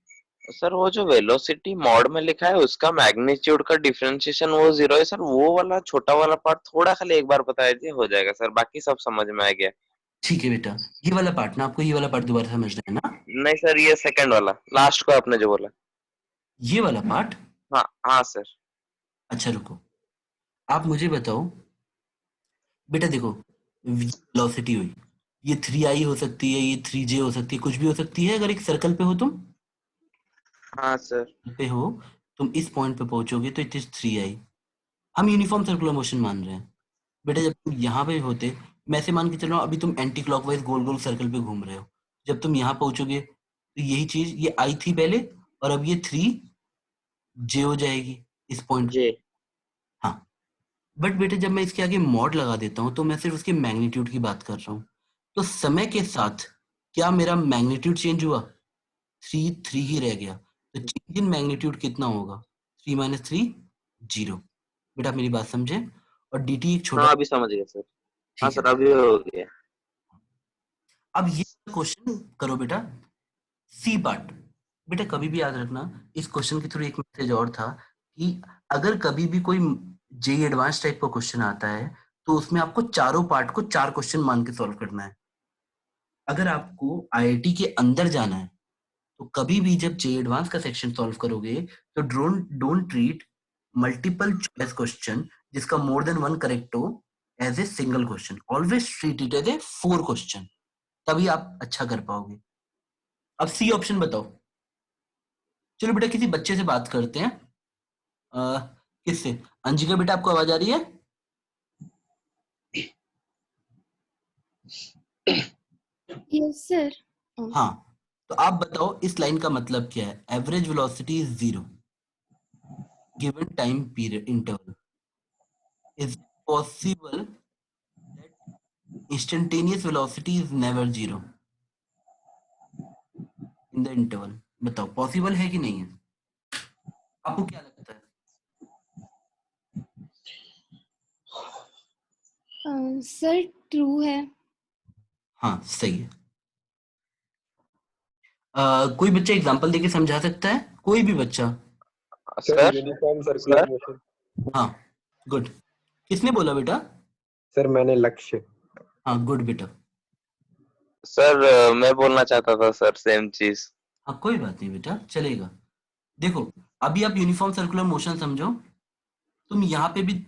सर वो जो वेलोसिटी मॉड में लिखा है उसका मैग्नीट्यूड का डिफरेंशिएशन वो 0 है सर। वो वाला छोटा वाला पार्ट थोड़ा खाली एक बार बता दीजिए, हो जाएगा सर, बाकी सब समझ में आ गया। ठीक है बेटा, ये वाला पार्ट ना, आपको ये वाला पार्ट दोबारा समझना है ना? नहीं सर, ये सेकंड वाला लास्ट को आपने जो बोला। ये वाला पार्ट? हाँ हाँ सर। अच्छा रुको, आप मुझे बताओ बेटा, देखो, वेलोसिटी हुई, ये 3i हो सकती है, ये 3j हो सकती है, कुछ भी हो सकती है। अगर एक सर्कल पे हो, हाँ सर। तुम इस पॉइंट पे पहुंचोगे तो इट इज 3i। हम यूनिफॉर्म सर्कुलर मोशन मान रहे हैं बेटा। जब तुम यहाँ पे होते, मैं ऐसे मान के चल रहा हूँ, अभी तुम एंटी क्लॉकवाइज गोल गोल सर्कल पे घूम रहे हो। जब तुम यहाँ पहुंचोगे तो यही चीज, ये आई थी पहले, और अब ये 3j हो जाएगी इस पॉइंट। जी। हाँ, बट बेटे जब मैं इसके आगे मॉड लगा देता हूँ तो मैं सिर्फ उसके मैग्नीट्यूड की बात कर रहा हूँ। तो समय के साथ क्या मेरा मैग्नीट्यूड चेंज हुआ? 3 ही रह गया। तो चेंज इन मैग्नीट्यूड कितना होगा? 3 - 3 0। बेटा आप मेरी बात समझे? और dt एक छोटा, हाँ अभी समझ गया सर। हाँ ठीक है। सर अभी हो गया। अब ये क्वेश्चन करो बेटा, सी पार्ट। बेटा कभी भी याद रखना, इस क्वेश्चन के थ्रू एक मैसेज और था कि अगर कभी भी कोई जेई एडवांस टाइप का क्वेश्चन आता है तो उसमें आपको चारों पार्ट को 4 क्वेश्चन मान के सॉल्व करना है। अगर आपको आईआईटी के अंदर जाना है तो कभी भी जब जेई एडवांस का सेक्शन सॉल्व करोगे तो don't treat multiple choice question जिसका मोर देन वन करेक्ट हो as a single question. Always treat it as a 4 question, तभी आप अच्छा कर पाओगे। अब सी ऑप्शन बताओ। चलो बेटा किसी बच्चे से बात करते हैं। किससे? अंजिका बेटा आपको आवाज आ रही है? Yes sir. हाँ, तो आप बताओ इस लाइन का मतलब क्या है? Average velocity is 0 given time period interval. Is possible that instantaneous velocity is never 0 in the interval? बताओ पॉसिबल है कि नहीं है? आपको क्या लगता है? सर ट्रू है। हाँ सही है। कोई बच्चा एग्जांपल देके समझा सकता है, कोई भी बच्चा? Sir sir uniform circular sir motion. हाँ गुड। किसने बोला बेटा? सर मैंने लक्ष्य। हाँ गुड बेटा। सर मैं बोलना चाहता था सर सेम चीज। हाँ कोई बात नहीं बेटा, चलेगा। देखो अभी आप यूनिफॉर्म सर्कुलर मोशन समझो। तुम यहाँ पे भी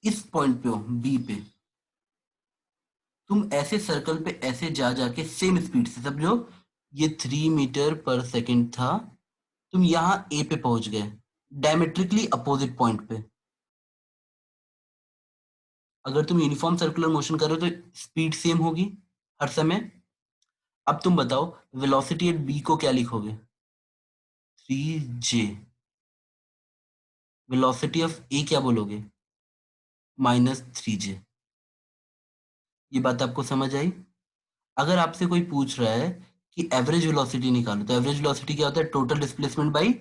इस पॉइंट पे हो, बी पे। तुम ऐसे सर्कल पे ऐसे जा जाके सेम स्पीड से समझो, ये 3 मीटर पर सेकंड था, तुम यहाँ ए पे पहुंच गए डायमेट्रिकली अपोजिट पॉइंट पे। अगर तुम यूनिफॉर्म सर्कुलर मोशन कर रहे हो तो स्पीड सेम होगी हर समय। अब तुम बताओ वेलोसिटी एट बी को क्या लिखोगे? 3J। वेलोसिटी ऑफ ए क्या बोलोगे? -3J। ये बात आपको समझ आई? अगर आपसे कोई पूछ रहा है कि एवरेज वेलोसिटी निकालो, तो एवरेज वेलोसिटी क्या होता है? Total displacement by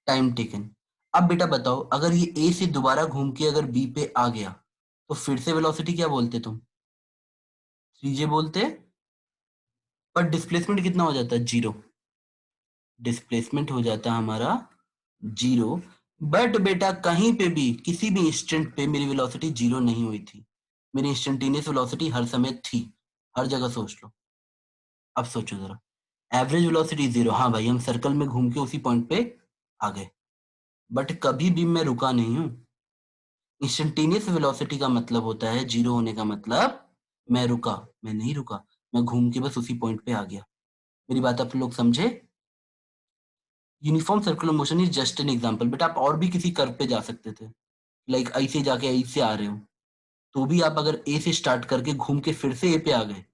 time taken. अब बेटा बताओ, अगर ये ए से दोबारा घूम के अगर बी पे आ गया तो फिर से वेलोसिटी क्या बोलते तुम? 3J बोलते, पर डिस्प्लेसमेंट कितना हो जाता है? 0। डिस्प्लेसमेंट हो जाता हमारा 0। बट बेटा कहीं पे भी किसी भी इंस्टेंट पे मेरी वेलोसिटी 0 नहीं हुई थी। मेरी इंस्टेंटेनियस वेलोसिटी हर समय थी। हर जगह सोच लो। अब सोचो जरा, एवरेज वेलोसिटी 0, हाँ भाई हम सर्कल में घूम के उसी पॉइंट पे आ गए, बट कभी भी मैं रुका नहीं हूं। इंस्टेंटेनियस वेलोसिटी का मतलब होता है 0 होने का मतलब मैं रुका। मैं नहीं रुका, मैं घूम के बस उसी पॉइंट पे आ गया। मेरी बात आप लोग समझे? Uniform circular motion is just an example. But आप और भी किसी कर्व पे जा सकते थे, लाइक ऐसे जाके ऐसे आ रहे हो, तो भी आप अगर ए से स्टार्ट करके घूम के फिर से ए पे आ गए,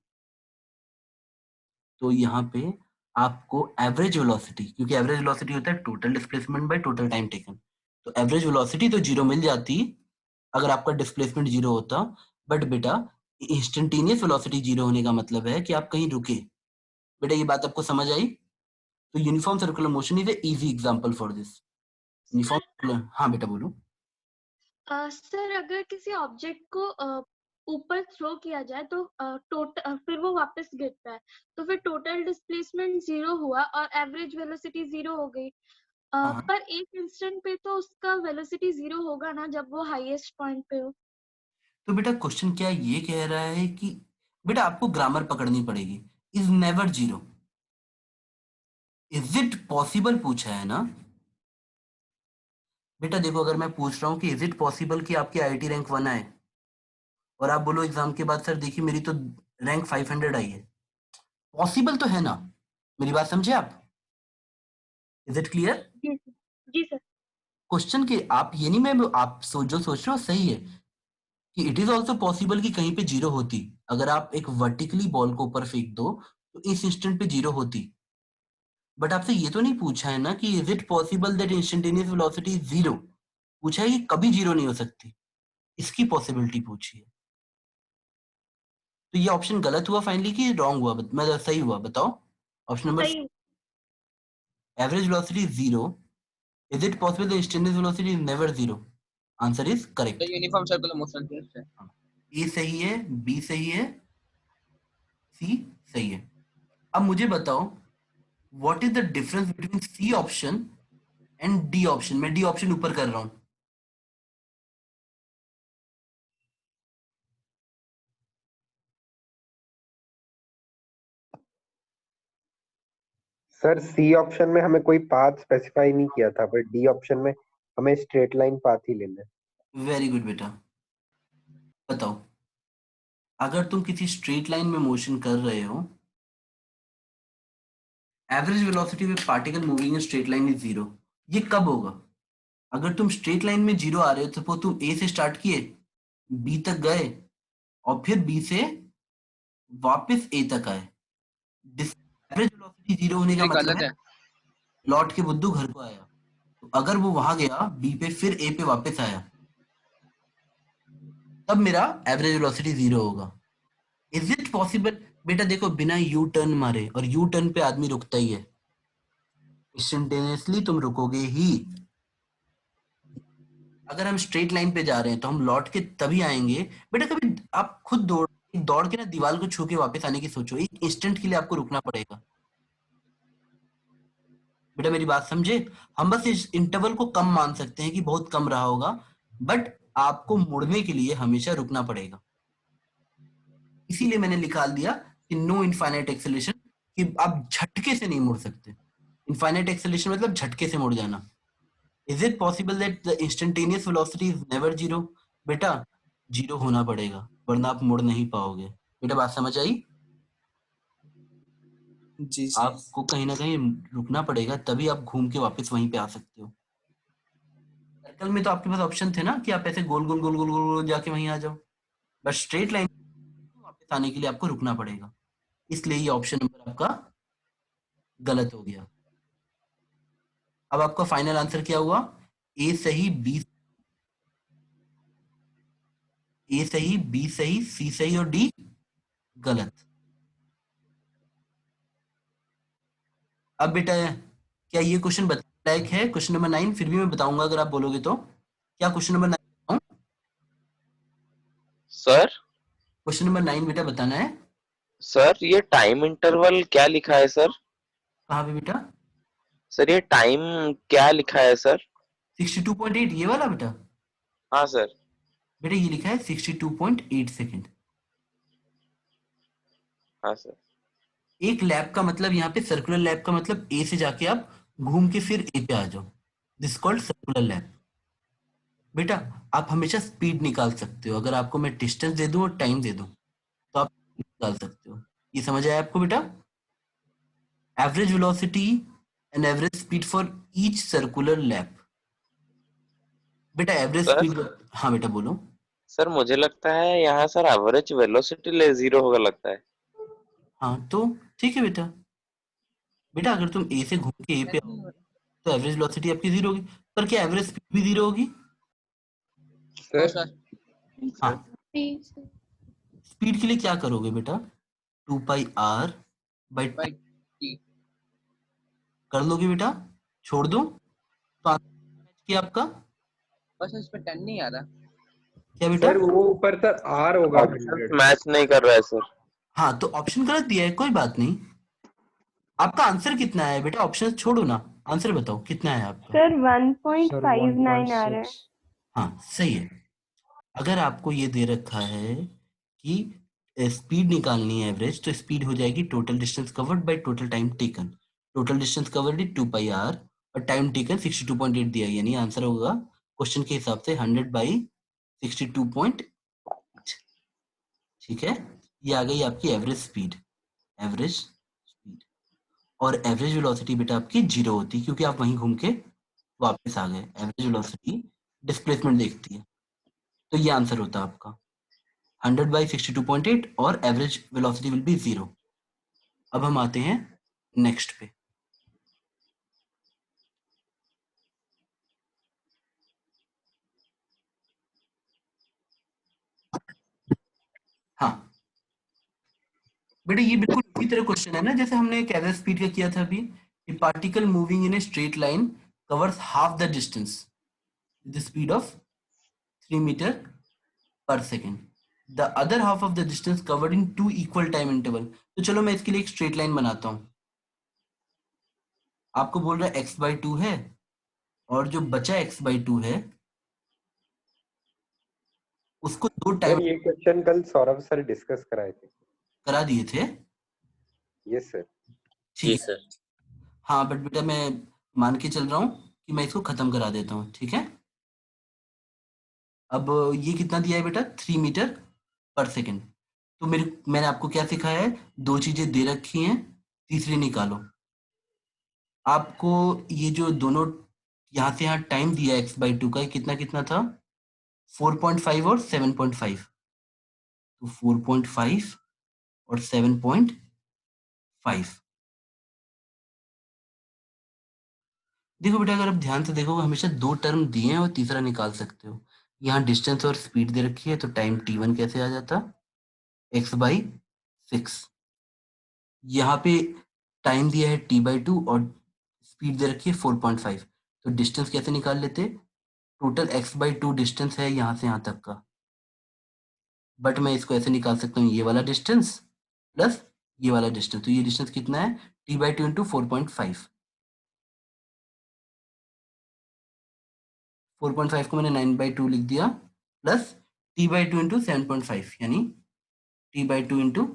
तो यहाँ पे आपको एवरेज वेलोसिटी, क्योंकि एवरेज वेलोसिटी होता है total displacement by total time taken, तो एवरेज वेलोसिटी तो 0 मिल जाती अगर आपका डिस्प्लेसमेंट 0 होता। बट बेटा इंस्टेंटेनियस वेलोसिटी 0 होने का मतलब है कि आप कहीं रुके। बेटा ये बात आपको समझ आई? तो uniform circular motion is a easy example for this. Uniform circular, हाँ बेटा बोलो। सर अगर किसी ऑब्जेक्ट को ऊपर थ्रो किया जाए तो टोटल फिर वो वापस गिरता है, तो फिर टोटल डिस्प्लेसमेंट 0 हुआ और एवरेज वेलोसिटी 0 हो गई। हाँ पर एक इंस्टेंट पे तो उसका वेलोसिटी 0 होगा ना, जब वो हाईएस्ट पॉइंट पे हो। तो बेटा क्वेश्चन क्या ये कह रहा है कि बेटा आपको ग्रामर पकड़नी पड़ेगी। Is never 0, is it possible पूछा है ना बेटा। देखो अगर मैं पूछ रहा हूँ कि इज इट पॉसिबल कि आपकी आईआईटी रैंक 1 आए, और आप बोलो एग्जाम के बाद सर देखिए मेरी तो रैंक 500 आई है, पॉसिबल तो है ना। मेरी बात समझे आप? Is it clear? जी जी सर। क्वेश्चन के आप ये नहीं, मैं आप जो सोच रहे हो सही है कि इट इज ऑल्सो पॉसिबल कि कहीं पे 0 होती। अगर आप एक वर्टिकली बॉल को ऊपर फेंक दो तो इस इंस्टेंट पे 0 होती। बट आपसे ये तो नहीं पूछा है ना कि is it possible that instantaneous velocity is 0। पूछा है कि कभी 0 नहीं हो सकती, इसकी पॉसिबिलिटी पूछी है। तो ये ऑप्शन गलत हुआ फाइनली कि रॉन्ग हुआ? मतलब सही हुआ, बताओ। ऑप्शन नंबर सही। Average velocity is 0, is it possible that instantaneous velocity is never 0? Answer is correct. Uniform circular motion है। ए सही है, बी सही है, सी सही है। अब मुझे बताओ what is the difference between C option and D option? मैं डी ऑप्शन ऊपर कर रहा हूं। सर सी ऑप्शन में हमें कोई पाथ स्पेसिफाई नहीं किया था, बट डी ऑप्शन में हमें स्ट्रेट लाइन पाथ ही लेना है। वेरी गुड बेटा। बताओ अगर तुम किसी स्ट्रेट लाइन में मोशन कर रहे हो, average velocity with particle moving in straight line is 0। ये कब होगा? अगर तुम स्ट्रेट लाइन में 0 आ रहे हो, तो तुम ए से स्टार्ट किए, बी तक गए, और फिर बी से वापस ए तक आए। एवरेज वेलोसिटी 0 होने का मतलब है लौट के बुद्धू घर को आया। तो अगर वो वहां गया बी पे फिर ए पे वापस आया, तब मेरा एवरेज वेलोसिटी 0 होगा। Is it possible? बेटा देखो बिना यू टर्न मारे, और यू टर्न पे आदमी रुकता ही है, इंस्टेंटेनियसली तुम रुकोगे ही। अगर हम स्ट्रेट लाइन पे जा रहे हैं तो हम लौट के तभी आएंगे। बेटा कभी आप खुद दौड़ के ना दीवार को छू के वापस आने की सोचो, एक इंस्टेंट के लिए आपको रुकना पड़ेगा। बेटा मेरी बात समझे, हम बस इस इंटरवल को कम मान सकते हैं कि बहुत कम रहा होगा, बट आपको मुड़ने के लिए हमेशा रुकना पड़ेगा। इसीलिए मैंने निकाल दिया कि नो इनफाइनाइट एक्सेलरेशन, कि आप झटके से नहीं मुड़ सकते। इनफाइनाइट एक्सेलरेशन मतलब झटके से मुड़ जाना। Is it possible that the instantaneous velocity is never zero? बेटा जीरो होना पड़ेगा, वरना आप मुड़ नहीं पाओगे। बेटा बात समझ आई? जी सर। आपको कहीं ना कहीं रुकना पड़ेगा, तभी आप घूम के वापस वहीं पे आ सकते हो। सर्कल में तो आपके पास ऑप्शन थे ना कि आप ऐसे गोल गोल गोल गोल गोल गोल जाके वहीं आ जाओ, बट स्ट्रेट लाइन वापस आने के लिए आपको रुकना पड़ेगा। इसलिए ये ऑप्शन नंबर आपका गलत हो गया। अब आपका फाइनल आंसर क्या हुआ? ए सही, बी सही, बी सही, सी सही और डी गलत। अब बेटा क्या ये क्वेश्चन बताने लायक है? क्वेश्चन नंबर 9 फिर भी मैं बताऊंगा अगर आप बोलोगे तो। क्या question number 9? Sir question number 9 बेटा बताना है। सर ये टाइम इंटरवल क्या लिखा है सर? कहाँ पे बेटा? सर ये टाइम क्या लिखा है सर? 62.8 ये वाला बेटा? हाँ सर। बेटा ये लिखा है 62.8 सेकेंड। हाँ सर। एक लैप का मतलब यहाँ पे सर्कुलर लैप का मतलब ए से जाके आप घूम के फिर ए पे आ जाओ, दिस कॉल्ड सर्कुलर लैप। बेटा आप हमेशा स्पीड निकाल सकते हो, अगर आपको मैं डिस्टेंस दे दूं और टाइम दे दूं तो आप निकाल सकते हो। ये समझ आया आपको बेटा? Average velocity and average speed for each circular lap. बेटा एवरेज सर स्पीड, हाँ बेटा बोलो। सर मुझे लगता है यहाँ सर एवरेज वेलोसिटी ले जीरो होगा लगता है। हाँ तो ठीक है बेटा। बेटा अगर तुम ए से घूम के ए पे आओगे तो एवरेज वेलोसिटी आपकी जीरो होगी, पर क्या एवरेज स्पीड भी जीरो होगी? सर हाँ। स्पीड के लिए क्या करोगे बेटा? 2πr बाई कर लोगे बेटा? छोड़ दो तो आंसर किया आपका? बस इस पे 10 नहीं आ रहा। क्या बेटा? सर वो ऊपर सर आर होगा ऑप्शन 100। मैच नहीं कर रहा है सर। हाँ तो ऑप्शन गलत दिया है, कोई बात नहीं। आपका आंसर कितना है बेटा? ऑप्शन छोड़ो ना, आंसर बताओ कितना है आपका? सर सर 1.59 आ रहा है। 1.6। हाँ सही है। अगर आपको ये दे रखा है कि स्पीड निकालनी है एवरेज, तो स्पीड हो जाएगी total distance covered by total time taken. Total distance covered is 2πr और टाइम टेकन 62.8 दिया है, यानी आंसर होगा क्वेश्चन के हिसाब से 100/62.8। ठीक है, ये आ गई आपकी एवरेज स्पीड। एवरेज स्पीड और एवरेज वेलोसिटी बेटा आपकी जीरो होती है, क्योंकि आप वहीं घूम के वापस आ गए। एवरेज वेलोसिटी डिस्प्लेसमेंट देखती है, तो ये आंसर होता है आपका 100/62.8 और average velocity will be zero. अब हम आते हैं नेक्स्ट पे। हाँ बेटा ये बिल्कुल उसी तरह क्वेश्चन है ना जैसे हमने एक एवरेज स्पीड का किया था अभी। A particle moving in a straight line covers half the distance the speed of 3 meter per second, the other half of the distance covered in 2 equal time interval. तो चलो मैं इसके लिए एक स्ट्रेट लाइन बनाता हूं। आपको बोल रहा है x/2 है, और जो बचा x/2 है उसको दो टाइम सर ये क्वेश्चन कल सौरभ सर डिस्कस कराए थे। करा दिए थे। Yes sir. ठीक है सर। हाँ, बट बेटा मैं मान के चल रहा हूँ कि मैं इसको खत्म करा देता हूँ, ठीक है। अब ये कितना दिया है बेटा? 3 मीटर पर सेकेंड। तो मैंने आपको क्या सिखाया है? दो चीजें दे रखी हैं, तीसरी निकालो। आपको ये जो दोनों यहाँ से यहाँ टाइम दिया है x/2 का, ये कितना कितना था? 4.5 और 7.5। तो 4.5 और 7.5। देखो बेटा अगर आप ध्यान से देखोगे हमेशा दो टर्म दिए हैं और तीसरा निकाल सकते हो। यहाँ डिस्टेंस और स्पीड दे रखी है, तो टाइम t1 कैसे आ जाता? x/6। यहाँ पे टाइम दिया है t/2 और स्पीड दे रखी है 4.5, तो डिस्टेंस कैसे निकाल लेते? टोटल x/2 डिस्टेंस है यहाँ से यहाँ तक का, बट मैं इसको ऐसे निकाल सकता हूँ, ये वाला डिस्टेंस प्लस ये वाला डिस्टेंस, तो ये डिस्टेंस कितना है, t/2 इंटू 4.5। 4.5 को मैंने 9/2 लिख दिया, प्लस t/2 इंटू 7.5, यानी t/2 इंटू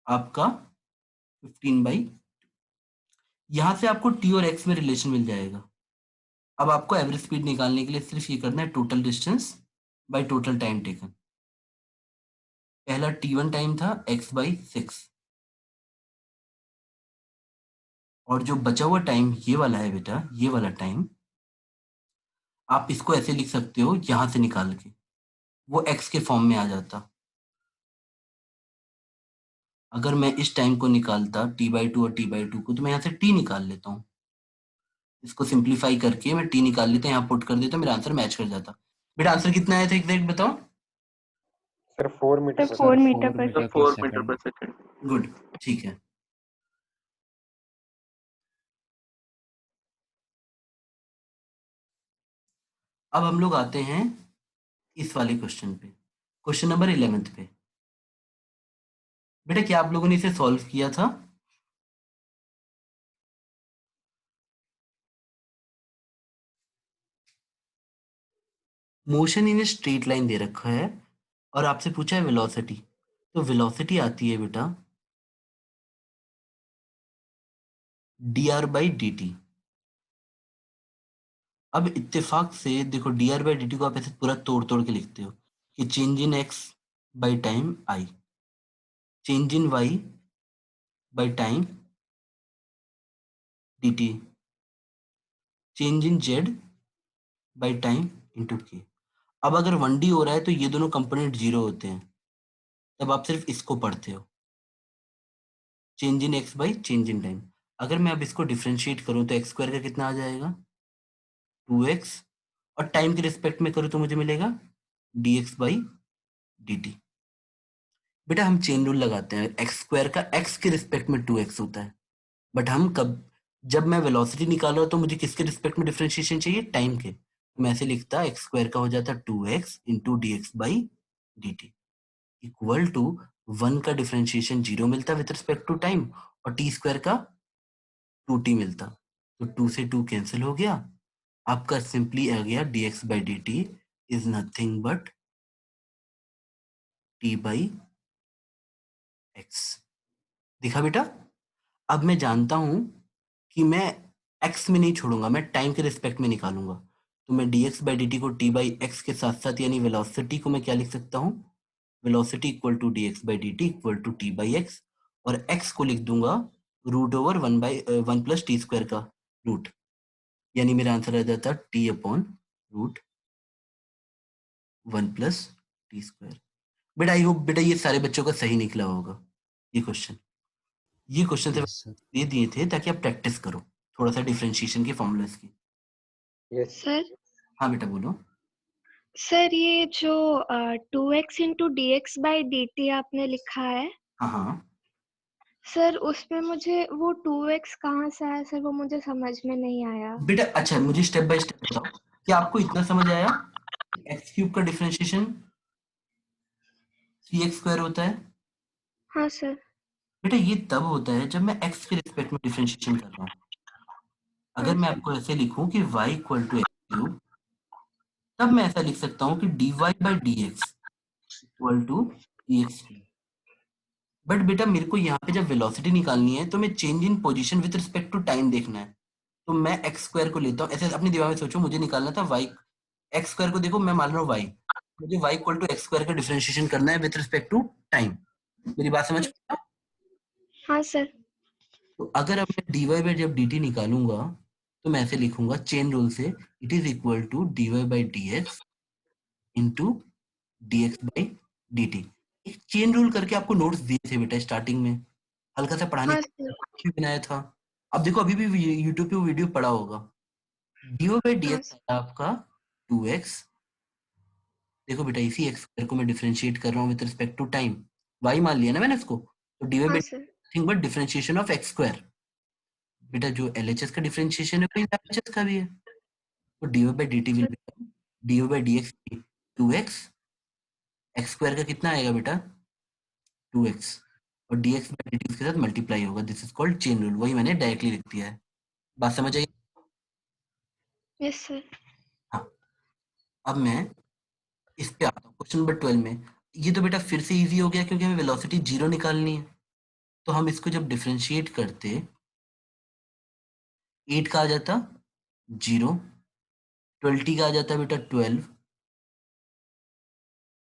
आपका 15/, यहाँ से आपको t और x में रिलेशन मिल जाएगा। अब आपको एवरेज स्पीड निकालने के लिए सिर्फ ये करना है, total distance by total time taken. पहला t1 टाइम था x/6, और जो बचा हुआ टाइम ये वाला है बेटा, ये वाला टाइम आप इसको ऐसे लिख सकते हो, यहां से निकाल के वो x के फॉर्म में आ जाता। अगर मैं इस टाइम को निकालता t/2 और t/2 को, तो मैं यहाँ से t निकाल लेता हूँ, इसको सिंप्लीफाई करके मैं t निकाल लेता, यहाँ पुट कर देता, मेरा आंसर मैच कर जाता। बेटा आंसर कितना आया था एग्जैक्ट बताओ। सर 4 मीटर सर पर 4 मीटर पर मीटर 4 पर मीटर पर सेकंड। सेकंड। गुड, ठीक है। अब हम लोग आते हैं इस वाले क्वेश्चन पे, क्वेश्चन नंबर 11 पे। बेटा क्या आप लोगों ने इसे सॉल्व किया था? मोशन इन स्ट्रेट लाइन दे रखा है और आपसे पूछा है वेलोसिटी, तो वेलोसिटी आती है बेटा dr/dt। अब इत्तेफाक से देखो, dr/dt को आप ऐसे पूरा तोड़ तोड़ के लिखते हो कि change in x by time i, change in y by time dt, change in z by time into k। अब अगर 1D हो रहा है तो ये दोनों कंपोनेंट 0 होते हैं, तब आप सिर्फ इसको पढ़ते हो, change in x by change in time. अगर मैं अब इसको डिफ्रेंशिएट करूं तो x स्क्वायर का कितना आ जाएगा, 2x, और टाइम के रिस्पेक्ट में करूं तो मुझे मिलेगा dx/dt। बेटा हम चेन रूल लगाते हैं, एक्स स्क्वायर का x के रिस्पेक्ट में 2x होता है, बट हम कब, जब मैं वेलोसिटी निकाल रहा हूं तो मुझे किसके रिस्पेक्ट में डिफरेंशिएशन चाहिए, टाइम के, तो मैं ऐसे लिखता एक्स स्क्वायर का हो जाता 2x into dx/dt equal to 1 का डिफरेंशिएशन 0 मिलता विद रिस्पेक्ट टू टाइम, और टी स्क्वायर का 2t मिलता, तो 2 से 2 कैंसिल हो गया, आपका सिंपली आ गया dx/dt is nothing but t/x। दिखा बेटा? अब मैं जानता हूं कि मैं x में नहीं छोड़ूंगा, मैं टाइम के रिस्पेक्ट में निकालूंगा, तो मैं dx/dt को t/x के साथ साथ, यानी वेलोसिटी को मैं क्या लिख सकता हूं, velocity equal to dx/dt equal to t/x, और x को लिख दूंगा √1 प्लस टी स्क्वायर का रूट, यानी मेरा आंसर आ जाता t/√1 प्लस टी स्क्वायर। बेटा आई होप बेटा ये सारे बच्चों का सही निकला होगा ये क्वेश्चन। ये क्वेश्चन से यस सर। दे दिए थे ताकि आप प्रैक्टिस करो थोड़ा सा डिफरेंशिएशन के फॉर्मूलाज की। यस सर हाँ बेटा बोलो। सर ये जो 2x इंटू dx/dt आपने लिखा है, हाँ हाँ सर उसमें मुझे वो 2x कहाँ से आया सर, वो मुझे समझ में नहीं आया। बेटा, अच्छा मुझे स्टेप बाय स्टेप बताओ, क्या आपको इतना समझ आया एक्स क्यूब का डिफरेंशिएशन 3x² होता है? हाँ सर। बेटा ये तब होता है जब मैं x के रिस्पेक्ट में डिफरेंशिएशन कर रहा हूँ। अगर हाँ मैं सर। आपको ऐसे लिखूं कि y equal to x cube, तब मैं ऐसा लिख सकता हूँ कि dy/dx equal to dx cube. But बेटा मेरे को यहाँ पे जब वेलोसिटी निकालनी है तो मैं change in position with respect to time देखना है, तो मैं एक्स स्क्वायर को लेता हूँ, ऐसे अपने दिमाग में सोचो, मुझे निकालना था y, एक्स स्क्वायर को देखो मैं मान रहा हूँ y, मुझे y equal to x square का डिफरेंशिएशन करना है विद रिस्पेक्ट टू टाइम। मेरी बात समझ पाया? हाँ सर। तो अगर अब मैं dy जब dt निकालूंगा तो मैं ऐसे लिखूंगा चेन रूल से, it is equal to dy/dx into dx/dt। एक चेन रूल करके आपको नोट्स दिए थे बेटा स्टार्टिंग में, हल्का सा पढ़ाने हाँ के सर। लिए बनाया था। अब देखो अभी भी यूट्यूब पे वो वीडियो पड़ा होगा। dy/dx हाँ आता आपका 2x, देखो बेटा इसी x स्क्वायर को मैं डिफरेंशिएट कर रहा हूँ with respect to time, y मान लिया ना मैंने इसको, तो हाँ dy/dx sir. Nothing but differentiation of x square. बेटा जो LHS का डिफरेंशिएशन है वही LHS का भी है, तो dy by dt will become dy by dx 2x, x square का कितना आएगा बेटा 2x, और dx by dt उसके साथ मल्टीप्लाई होगा। This is called chain rule, वही मैंने डायरेक्टली लिख दिया है। बात समझ आई? Yes sir. हाँ, अब मैं इस पे आता हूँ क्वेश्चन नंबर 12 में। ये तो बेटा फिर से इजी हो गया क्योंकि हमें वेलोसिटी 0 निकालनी है। तो हम इसको जब डिफरेंशिएट करते 8 का आ जाता 0, 20 का आ जाता बेटा 12,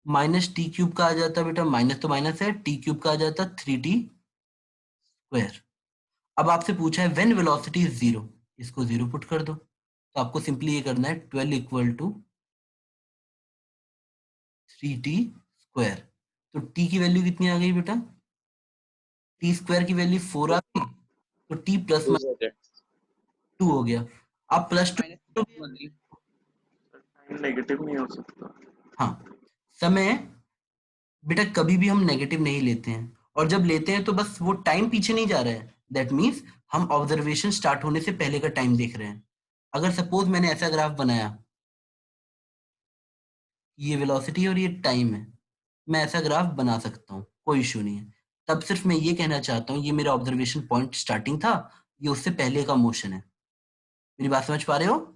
माइनस टी क्यूब का आ जाता बेटा, माइनस तो माइनस है, टी क्यूब का आ जाता 3t स्क्वायर। अब आपसे पूछा है व्हेन वेलोसिटी इज 0, इसको 0 पुट कर दो। तो आपको सिंपली ये करना है 12 इक्वल टू 3t स्क्वायर। तो t की वैल्यू कितनी आ गई बेटा, t स्क्वायर की वैल्यू 4 आ गई, तो t प्लस 2 हो गया। अब प्लस 2 नेगेटिव नहीं हो सकता। हाँ, समय बेटा कभी भी हम नेगेटिव नहीं लेते हैं, और जब लेते हैं तो बस वो टाइम पीछे नहीं जा रहा है, दैट मीन्स हम ऑब्जर्वेशन स्टार्ट होने से पहले का टाइम देख रहे हैं। अगर सपोज मैंने ऐसा ग्राफ बनाया, ये वेलोसिटी और ये टाइम है, मैं ऐसा ग्राफ बना सकता हूँ, कोई इशू नहीं है। तब सिर्फ मैं ये कहना चाहता हूँ ये मेरा ऑब्जर्वेशन पॉइंट स्टार्टिंग था, ये उससे पहले का मोशन है। मेरी बात समझ पा रहे हो?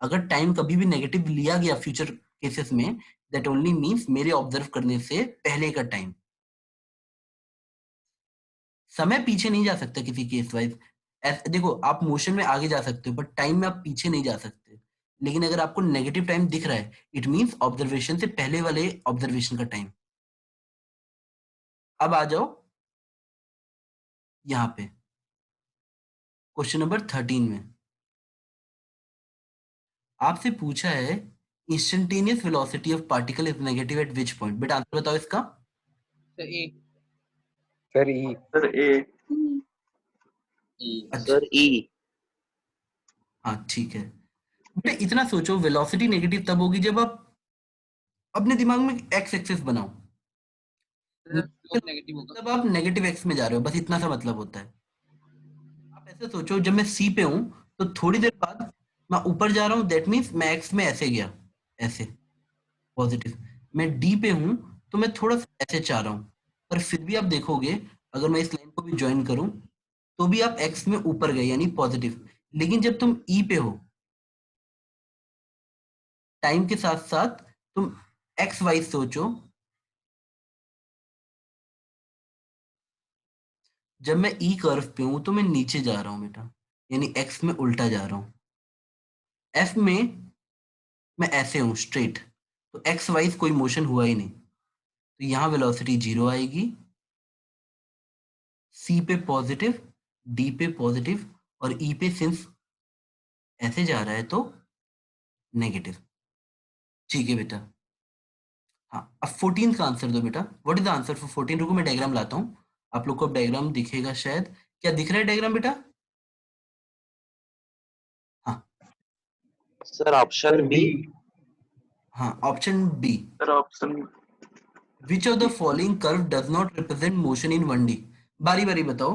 अगर टाइम कभी भी नेगेटिव लिया गया फ्यूचर केसेस में, दैट ओनली मीन्स मेरे ऑब्जर्व करने से पहले का टाइम। समय पीछे नहीं जा सकता किसी केस वाइज। देखो आप मोशन में आगे जा सकते हो बट टाइम में आप पीछे नहीं जा सकते। लेकिन अगर आपको नेगेटिव टाइम दिख रहा है, इट मींस ऑब्जर्वेशन से पहले वाले ऑब्जर्वेशन का टाइम। अब आ जाओ यहां पे क्वेश्चन नंबर 13 में आपसे पूछा है instantaneous velocity of particle is negative eight which point. बेटा आंसर बताओ इसका। सर ए। सर ई। सर ए। अच्छा, सर ई। हाँ ठीक है बेटा। इतना सोचो वेलोसिटी नेगेटिव तब होगी जब आप अपने दिमाग में एक्स एक्सिस बनाओ, नेगेटिव होगा। तब आप नेगेटिव एक्स में जा रहे हो, बस इतना सा मतलब होता है। आप ऐसे सोचो जब मैं सी पे हूं तो थोड़ी देर बाद मैं ऊपर जा रहा हूं, दैट मीन्स मैं एक्स में ऐसे गया, ऐसे पॉजिटिव। मैं डी पे हूं तो मैं थोड़ा सा ऐसे चाह रहा हूं, पर फिर भी आप देखोगे अगर मैं इस लाइन को भी ज्वाइन करूं तो भी आप एक्स में ऊपर गए यानी पॉजिटिव। लेकिन जब तुम ई पे हो, टाइम के साथ साथ तुम एक्स वाइज सोचो, जब मैं ई कर्व पे हूं तो मैं नीचे जा रहा हूं बेटा, यानी एक्स में उल्टा जा रहा हूं। एफ में मैं ऐसे हूं स्ट्रेट, तो एक्स वाइज कोई मोशन हुआ ही नहीं, तो यहां वेलोसिटी 0 आएगी। सी पे पॉजिटिव, डी पे पॉजिटिव, और ई पे सिंस ऐसे जा रहा है तो नेगेटिव। ठीक है बेटा। हाँ, अब 14 का आंसर दो बेटा। What is the answer for 14? रुको मैं डायग्राम लाता हूँ, आप लोग को डायग्राम दिखेगा शायद। क्या दिख रहा है डायग्राम बेटा? हाँ सर ऑप्शन बी। हाँ, option B. Sir option which of the following curve does not represent motion in 1D? बारी बारी बताओ,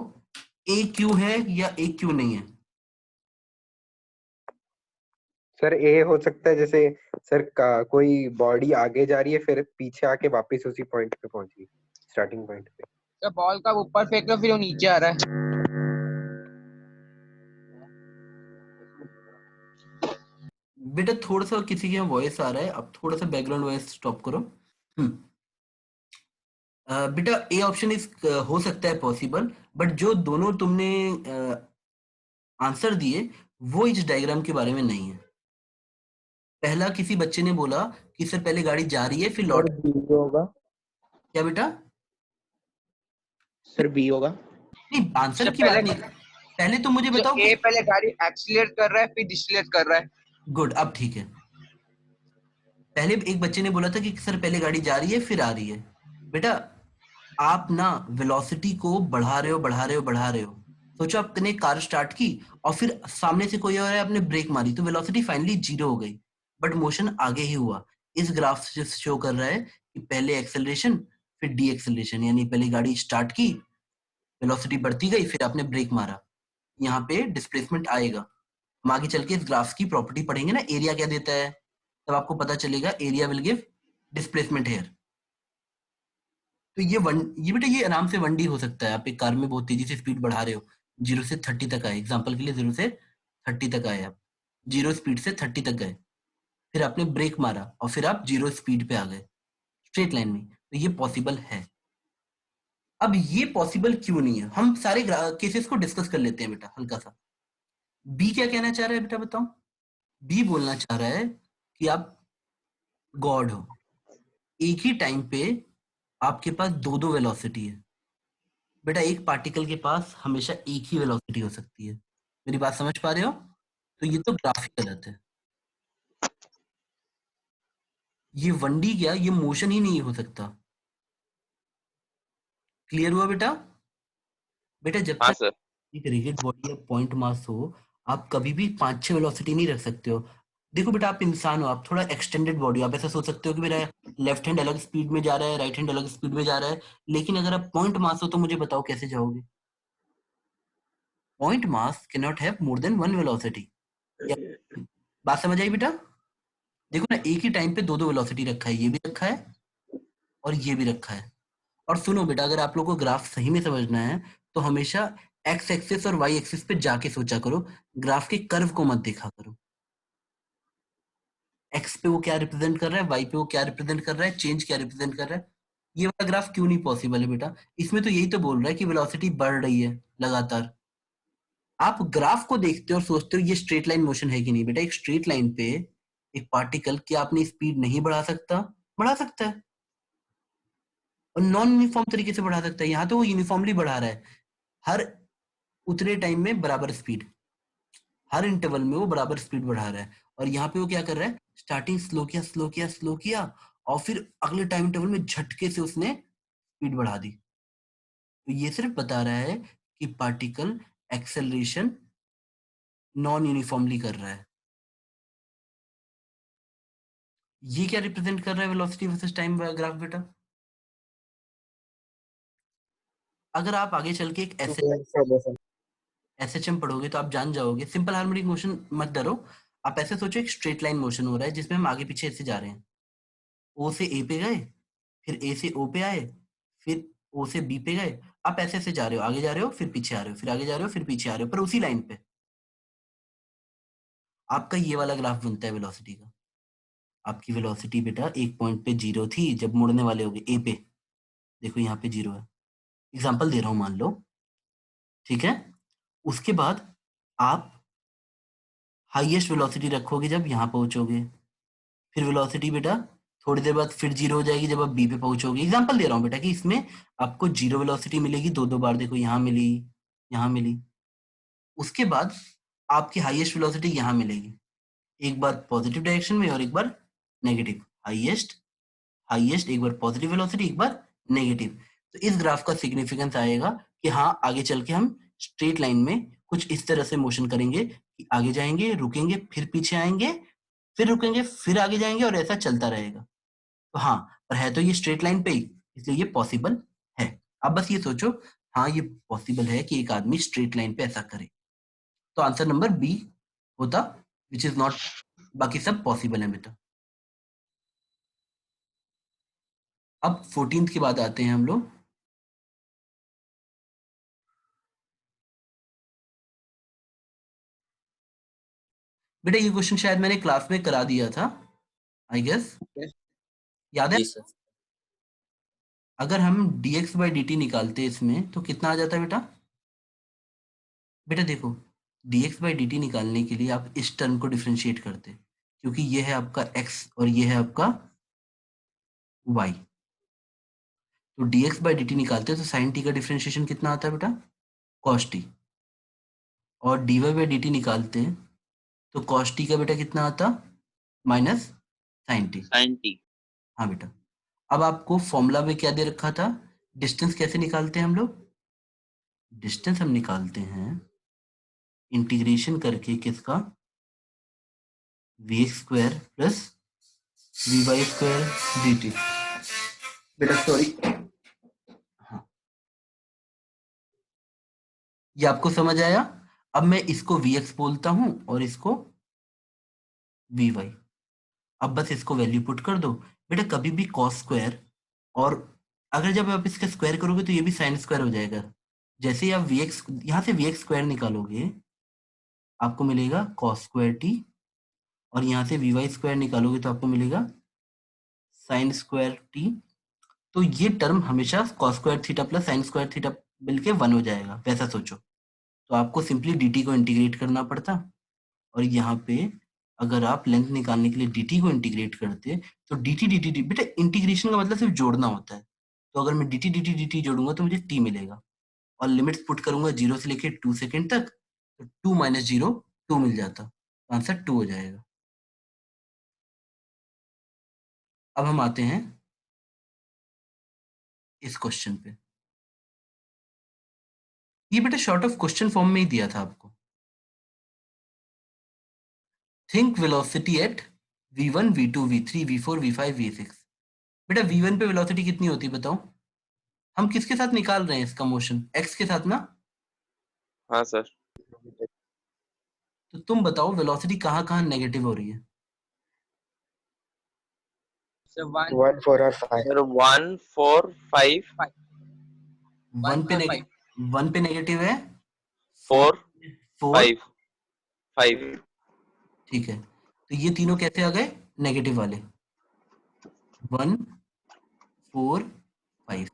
ए क्यू है या ए क्यू नहीं है? सर ए हो सकता है, जैसे सर कोई बॉडी आगे जा रही है फिर पीछे आके वापस उसी पॉइंट पे पहुंची, स्टार्टिंग पॉइंट पे। सर बॉल का ऊपर फेंक लो फिर वो नीचे आ रहा है। बेटा थोड़ा सा किसी के यहाँ वॉइस आ रहा है, अब थोड़ा सा बैकग्राउंड वॉइस स्टॉप करो। बेटा ए ऑप्शन इस हो सकता है पॉसिबल, बट जो दोनों तुमने आंसर दिए वो इस डायग्राम के बारे में नहीं है। पहला किसी बच्चे ने बोला कि सर पहले गाड़ी जा रही है फिर लौट। सर बी होगा। क्या बेटा? सर बी होगा। नहीं, आंसर सर की बात पहले नहीं, पहले तो मुझे बताओ ए कि पहले गाड़ी एक्सीलरेट कर रहा है फिर डिसलेट कर रहा है। गुड, अब ठीक है। पहले एक बच्चे ने बोला था कि सर पहले गाड़ी जा रही है फिर आ रही है। बेटा आप ना वेलोसिटी को बढ़ा रहे हो बढ़ा रहे हो बढ़ा रहे हो। सोचो आपने कार स्टार्ट की और फिर सामने से कोई और है, आपने ब्रेक मारी तो वेलोसिटी फाइनली 0 हो गई, बट मोशन आगे ही हुआ। इस ग्राफ से शो कर रहा है कि पहले एक्सेलरेशन फिर डी एक्सेलरेशन, यानी पहले गाड़ी स्टार्ट की, वेलोसिटी बढ़ती गई, फिर आपने ब्रेक मारा, यहाँ पे डिस्प्लेसमेंट आएगा। हम आगे चल के इस ग्राफ की प्रॉपर्टी पढ़ेंगे ना, एरिया क्या देता है, तब आपको पता चलेगा area will give displacement here. तो ये बेटा ये आराम से 1D हो सकता है। आप एक कार में बहुत तेजी से स्पीड बढ़ा रहे हो, 0 से 30 तक आए, एग्जांपल के लिए 0 से 30 तक आए, आप 0 स्पीड से 30 तक गए, फिर आपने ब्रेक मारा और फिर आप 0 स्पीड पे आ गए स्ट्रेट लाइन में, तो ये पॉसिबल है। अब ये पॉसिबल क्यों नहीं है, हम सारे केसेस को डिस्कस कर लेते हैं बेटा हल्का सा। बी क्या कहना चाह रहा है बेटा बताओ? बी बोलना चाह रहा है कि आप गॉड हो, एक ही टाइम पे आपके पास दो दो वेलोसिटी है। बेटा एक पार्टिकल के पास हमेशा एक ही वेलोसिटी हो सकती है, मेरी बात समझ पा रहे हो? तो ये तो ग्राफ ही गलत है। ये 1D क्या, ये मोशन ही नहीं हो सकता। क्लियर हुआ बेटा? बेटा जब हाँ तक सर। एक रिजिड बॉडी या पॉइंट मास हो, आप कभी भी 5-6 वेलोसिटी नहीं रख सकते हो। देखो बेटा आप इंसान हो, आप थोड़ा एक्सटेंडेड बॉडी हो, आप ऐसा सोच सकते हो कि मेरा लेफ्ट हैंड अलग स्पीड में जा रहा है, राइट हैंड अलग स्पीड में जा रहा है, लेकिन अगर आप पॉइंट मास हो तो मुझे बताओ कैसे जाओगे? Point mass can not have more than one velocity. बात समझ आई बेटा? देखो ना एक ही टाइम पे दो दो वेलोसिटी रखा है, ये भी रखा है और ये भी रखा है। और सुनो बेटा अगर आप लोगों को ग्राफ सही में समझना है तो हमेशा एक्स एक्सिस और वाई एक्सिस पे जाके सोचा करो, ग्राफ के कर्व को मत देखा करो। एक्स पे वो क्या रिप्रेजेंट कर रहा है, वाई पे वो क्या रिप्रेजेंट कर रहा है, चेंज क्या रिप्रेजेंट कर रहा है। ये वाला ग्राफ क्यों नहीं पॉसिबल है बेटा? इसमें तो यही तो बोल रहा है कि वेलोसिटी बढ़ रही है लगातार। आप ग्राफ को देखते हो और सोचते हो ये स्ट्रेट लाइन मोशन है कि नहीं। बेटा एक स्ट्रेट लाइन पे एक पार्टिकल क्या अपनी स्पीड नहीं बढ़ा सकता? बढ़ा सकता है, और नॉन यूनिफॉर्म तरीके से बढ़ा सकता है। यहाँ तो वो यूनिफॉर्मली बढ़ा रहा है, हर उतने टाइम में बराबर स्पीड, हर इंटरवल में वो बराबर स्पीड बढ़ा रहा है। और यहाँ पे वो क्या कर रहा है, स्टार्टिंग स्लो किया स्लो किया स्लो किया और फिर अगले टाइम इंटरवल में झटके से उसने स्पीड बढ़ा दी। तो ये सिर्फ बता रहा है कि पार्टिकल एक्सेलरेशन नॉन यूनिफॉर्मली कर रहा है। ये क्या रिप्रेजेंट कर रहा है, वेलोसिटी वर्सेस टाइम ग्राफ बेटा? अगर आप आगे चल के एक एसएचएम पढ़ोगे तो आप जान जाओगे, सिंपल हार्मोनिक मोशन मत डरो। आप ऐसे सोचो एक स्ट्रेट लाइन मोशन हो रहा है जिसमें हम आगे पीछे ऐसे जा रहे हैं, ओ से ए पे गए, फिर ए से ओ पे आए, फिर ओ से बी पे गए। आप ऐसे ऐसे जा रहे हो, आगे जा रहे हो फिर पीछे आ रहे हो, फिर आगे जा रहे हो फिर पीछे आ रहे हो, पर उसी लाइन पे आपका ये वाला ग्राफ बनता है वेलोसिटी का। आपकी वेलोसिटी बेटा एक पॉइंट पे 0 थी, जब मुड़ने वाले हो गए ए पे, देखो यहाँ पे 0 है, एग्जाम्पल दे रहा हूँ मान लो, ठीक है। उसके बाद आप हाईएस्ट वेलोसिटी रखोगे जब यहाँ पहुंचोगे, फिर वेलोसिटी बेटा थोड़ी देर बाद फिर 0 हो जाएगी जब आप बी पे पहुंचोगे। एग्जांपल दे रहा हूँ बेटा कि इसमें आपको 0 वेलोसिटी मिलेगी दो दो बार, देखो यहाँ मिली यहाँ मिली। उसके बाद आपकी हाईएस्ट वेलोसिटी यहाँ मिलेगी, एक बार पॉजिटिव डायरेक्शन में और एक बार नेगेटिव। हाईएस्ट हाईएस्ट एक बार पॉजिटिव वेलोसिटी एक बार नेगेटिव। तो इस ग्राफ का सिग्निफिकेंस आएगा कि हाँ आगे चल के हम स्ट्रेट लाइन में कुछ इस तरह से मोशन करेंगे कि आगे जाएंगे रुकेंगे फिर पीछे आएंगे फिर रुकेंगे फिर आगे जाएंगे और ऐसा चलता रहेगा। तो हाँ पर है तो ये स्ट्रेट लाइन पे ही, इसलिए ये पॉसिबल है। अब बस ये सोचो हाँ ये पॉसिबल है कि एक आदमी स्ट्रेट लाइन पे ऐसा करे, तो आंसर नंबर बी होता, विच इज नॉट, बाकी सब पॉसिबल है बेटा। अब 14th के बाद आते हैं हम लोग। बेटा ये क्वेश्चन शायद मैंने क्लास में करा दिया था आई गेस, याद है? जी सर। अगर हम dx बाई dt निकालते इसमें तो कितना आ जाता है बेटा? बेटा देखो dx बाई dt निकालने के लिए आप इस टर्म को डिफरेंशिएट करते, क्योंकि ये है आपका x और ये है आपका y। तो dx बाई dt निकालते तो sin t का डिफरेंशिएशन कितना आता है बेटा? cos t। और dy बाई dt निकालते हैं तो cos t का बेटा कितना आता? Minus sin t। sin t। हाँ बेटा। अब आपको फॉर्मूला में क्या दे रखा था, डिस्टेंस कैसे निकालते हैं हम लोग? डिस्टेंस हम निकालते हैं इंटीग्रेशन करके किसका, v square plus v y square d t. बेटा सॉरी, हाँ ये आपको समझ आया? अब मैं इसको vx बोलता हूं और इसको vy। अब बस इसको वैल्यू पुट कर दो। बेटा कभी भी cos स्क्वायर, और अगर जब आप इसका स्क्वायर करोगे तो ये भी sin स्क्वायर हो जाएगा। जैसे ही आप vx यहाँ से vx स्क्वायर निकालोगे आपको मिलेगा cos स्क्वायर t, और यहाँ से vy स्क्वायर निकालोगे तो आपको मिलेगा sin स्क्वायर t। तो ये टर्म हमेशा cos square theta plus sin square theta मिलके 1 हो जाएगा, वैसा सोचो। तो आपको सिंपली dt को इंटीग्रेट करना पड़ता, और यहाँ पे अगर आप लेंथ निकालने के लिए dt को इंटीग्रेट करते तो dt बेटा इंटीग्रेशन का मतलब सिर्फ जोड़ना होता है। तो अगर मैं dt जोड़ूंगा तो मुझे t मिलेगा, और लिमिट्स पुट करूंगा 0 से लेके 2 सेकेंड तक, तो 2 माइनस 0 2 मिल जाता, आंसर 2 हो जाएगा। अब हम आते हैं इस क्वेश्चन पे। ये बेटा शॉर्ट ऑफ क्वेश्चन फॉर्म में ही दिया था आपको। Think velocity at v1 v2 v3 v4 v5 v6। बेटा v1 पे वेलोसिटी कितनी होती है बताओ? हम किसके साथ निकाल रहे हैं इसका मोशन? x के साथ ना? हाँ सर। तो तुम बताओ वेलोसिटी कहाँ कहाँ नेगेटिव हो रही है? सर 1 4 और 5 सर 1 4 5 1 पे नेगेटिव, 1 पे नेगेटिव है, 4 4 5 5। ठीक है, तो ये तीनों कैसे आ गए नेगेटिव वाले? 1 4 5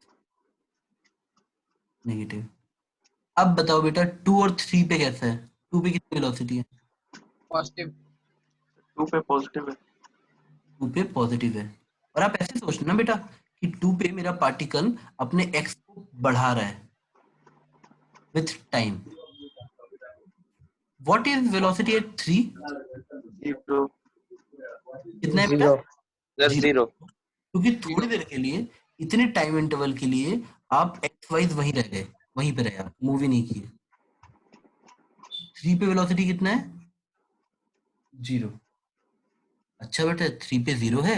नेगेटिव। अब बताओ बेटा 2 और 3 पे कैसा है? 2 पे कितनी वेलोसिटी है? पॉजिटिव। 2 पे पॉजिटिव है। 2 पे पॉजिटिव है। और आप ऐसे सोचना बेटा कि 2 पे मेरा पार्टिकल अपने x को बढ़ा रहा है with time. What is velocity at 3? 0 कितना है बेटा? 0 सर 0। क्योंकि थोड़ी देर के लिए, इतने टाइम इंटरवल के लिए आप एक्स वाइज वहीं रह गए, वहीं पे रहे, आप मूव ही नहीं किए। 3 पे वेलोसिटी कितना है? 0। अच्छा बेटा 3 पे 0 है।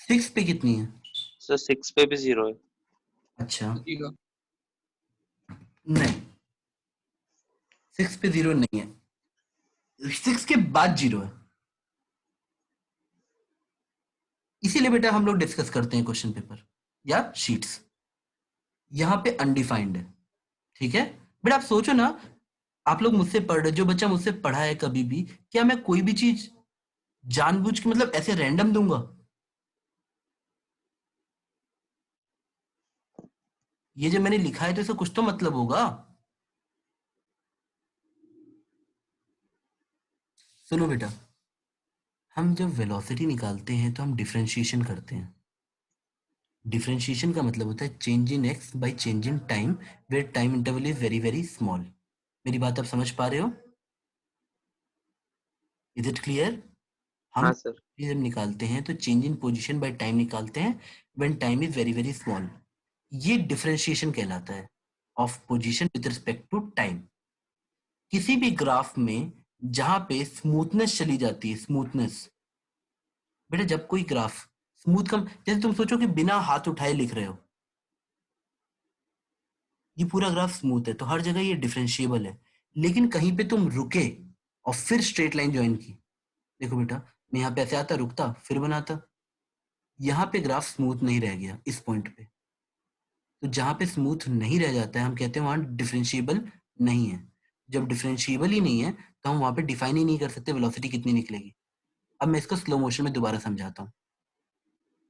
6 पे कितनी है? सर 6 पे भी 0 है। अच्छा 0। नहीं, 6 पे 0 नहीं है, 6 के बाद 0 है। इसीलिए बेटा हम लोग डिस्कस करते हैं क्वेश्चन पेपर या शीट्स। यहाँ पे अनडिफाइंड है, ठीक है बेटा। आप सोचो ना, आप लोग मुझसे पढ़ रहे, जो बच्चा मुझसे पढ़ा है कभी भी, क्या मैं कोई भी चीज जानबूझ के मतलब ऐसे रैंडम दूंगा? ये जो मैंने लिखा है तो इसका कुछ तो मतलब होगा। सुनो बेटा, हम जब वेलोसिटी निकालते हैं तो हम डिफरेंशिएशन करते हैं। डिफरेंशिएशन का मतलब होता है change in x by change in time, where time interval is very very small. मेरी बात आप समझ पा रहे हो? Is it clear? हम हाँ सर। जब निकालते हैं तो change in position by time निकालते हैं when time is very very small. ये डिफरेंशिएशन कहलाता है of position with respect to time. किसी भी ग्राफ में जहां पे स्मूथनेस चली जाती है, स्मूथनेस बेटा, जब कोई ग्राफ स्मूथ कम, जैसे तुम सोचो कि बिना हाथ उठाए लिख रहे हो, ये पूरा ग्राफ स्मूथ है तो हर जगह ये डिफरेंशिएबल है। लेकिन कहीं पे तुम रुके और फिर स्ट्रेट लाइन ज्वाइन की, देखो बेटा मैं यहाँ पे ऐसे आता, रुकता, फिर बनाता, यहाँ पे ग्राफ स्मूथ नहीं रह गया इस पॉइंट पे। तो जहां पे स्मूथ नहीं रह जाता है हम कहते हैं वहां डिफरेंशिएबल नहीं है। जब डिफरेंशिएबल ही नहीं है तो हम वहां पे डिफाइन ही नहीं कर सकते वेलोसिटी कितनी निकलेगी। अब मैं इसको स्लो मोशन में दोबारा समझाता हूँ।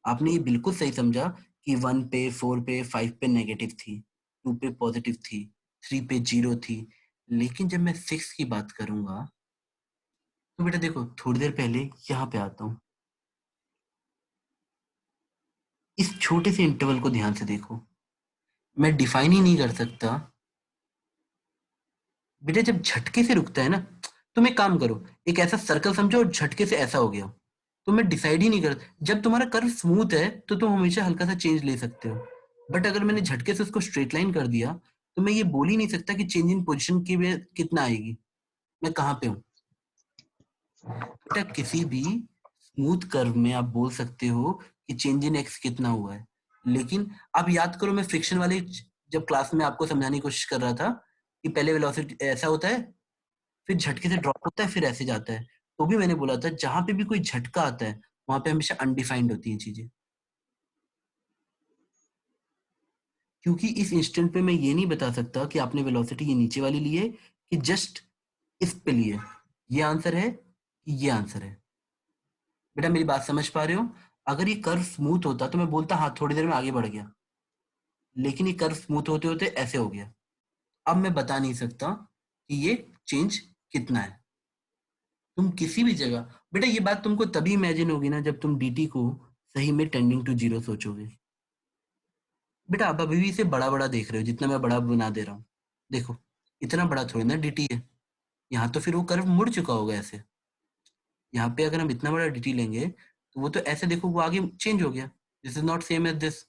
आपने ये बिल्कुल सही समझा कि 1 पे 4 पे 5 पे नेगेटिव थी, 2 पे पॉजिटिव थी, 3 पे 0 थी, लेकिन जब मैं 6 की बात करूंगा तो बेटा देखो थोड़ी देर पहले यहाँ पे आता हूँ, इस छोटे से इंटरवल को ध्यान से देखो, मैं डिफाइन ही नहीं कर सकता। बेटा जब झटके से रुकता है ना, तुम एक काम करो, एक ऐसा सर्कल समझो और झटके से ऐसा हो गया, तो मैं डिसाइड ही नहीं कर, जब तुम्हारा कर्व स्मूथ है तो तुम हमेशा हल्का सा चेंज ले सकते हो, बट अगर मैंने झटके से उसको स्ट्रेट लाइन कर दिया तो मैं ये बोल ही नहीं सकता कि चेंज इन पोजिशन की वे कितना आएगी, मैं कहाँ पे हूँ। बेटा किसी भी स्मूथ कर्व में आप बोल सकते हो कि चेंज इन एक्स कितना हुआ है, लेकिन आप याद करो मैं फ्रिक्शन वाले जब क्लास में आपको समझाने की कोशिश कर रहा था कि पहले वेलोसिटी ऐसा होता है, फिर झटके से ड्रॉप होता है, फिर ऐसे जाता है। तो भी मैंने बोला था जहां पे भी कोई झटका आता है वहां पे हमेशा अनडिफाइंड होती हैं चीजें, क्योंकि इस इंस्टेंट पे मैं ये नहीं बता सकता कि आपने वेलोसिटी ये नीचे वाली ली है कि जस्ट इस पे ली है। ये आंसर है कि ये आंसर है। बेटा मेरी बात समझ पा रहे हो? अगर ये कर्व स्मूथ होता तो मैं बोलता हाँ थोड़ी देर में आगे बढ़ गया, लेकिन ये कर्व स्मूथ होते होते ऐसे हो गया। अब मैं बता नहीं सकता कि ये चेंज कितना है। तुम किसी भी जगह, बेटा ये बात तुमको तभी इमेजिन होगी ना जब तुम dt को सही में टेंडिंग टू जीरो सोचोगे। बेटा आप अभी भी इसे बड़ा बड़ा देख रहे हो, जितना मैं बड़ा बना दे रहा हूँ। देखो इतना बड़ा थोड़ी ना dt है, यहाँ तो फिर वो कर्व मुड़ चुका होगा ऐसे। यहाँ पे अगर हम इतना बड़ा dt लेंगे तो वो तो ऐसे देखो वो आगे चेंज हो गया। This is not same as this.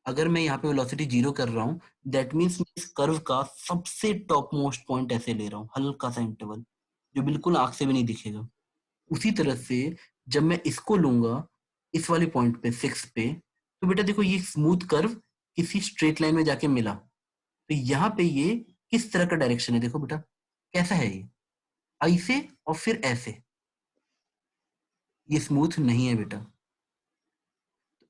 अगर मैं यहाँ पे वेलोसिटी जीरो कर रहा हूँ दैट मीन्स मैं इस कर्व का सबसे टॉप मोस्ट पॉइंट ऐसे ले रहा हूँ, हल्का सा इंटरवल जो बिल्कुल आंख से भी नहीं दिखेगा। उसी तरह से जब मैं इसको लूंगा इस वाले पॉइंट पे 6 पे, तो बेटा देखो ये स्मूथ कर्व किसी स्ट्रेट लाइन में जाके मिला, तो यहाँ पे ये किस तरह का डायरेक्शन है देखो बेटा, कैसा है ये, ऐसे और फिर ऐसे। ये स्मूथ नहीं है बेटा।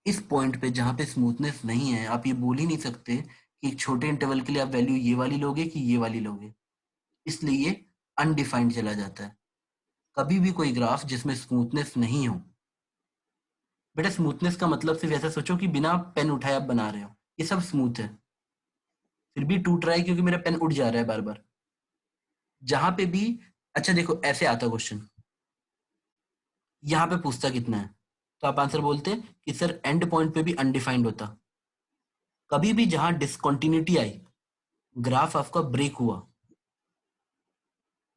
इस पॉइंट पे जहां पे स्मूथनेस नहीं है आप ये बोल ही नहीं सकते कि एक छोटे इंटरवल के लिए आप वैल्यू ये वाली लोगे कि ये वाली लोगे, इसलिए ये अनडिफाइंड चला जाता है। कभी भी कोई ग्राफ जिसमें स्मूथनेस नहीं हो, बेटा स्मूथनेस का मतलब सिर्फ ऐसा सोचो कि बिना पेन उठाए आप बना रहे हो, ये सब स्मूथ है, फिर भी टूट रहा है क्योंकि मेरा पेन उठ जा रहा है बार बार। जहां पे भी, अच्छा देखो ऐसे आता क्वेश्चन, यहाँ पे पूछता कितना है, तो आप आंसर बोलते कि सर एंड पॉइंट पे भी अनडिफाइंड होता। कभी भी जहां डिसकंटिन्यूटी आई, ग्राफ आपका ब्रेक हुआ,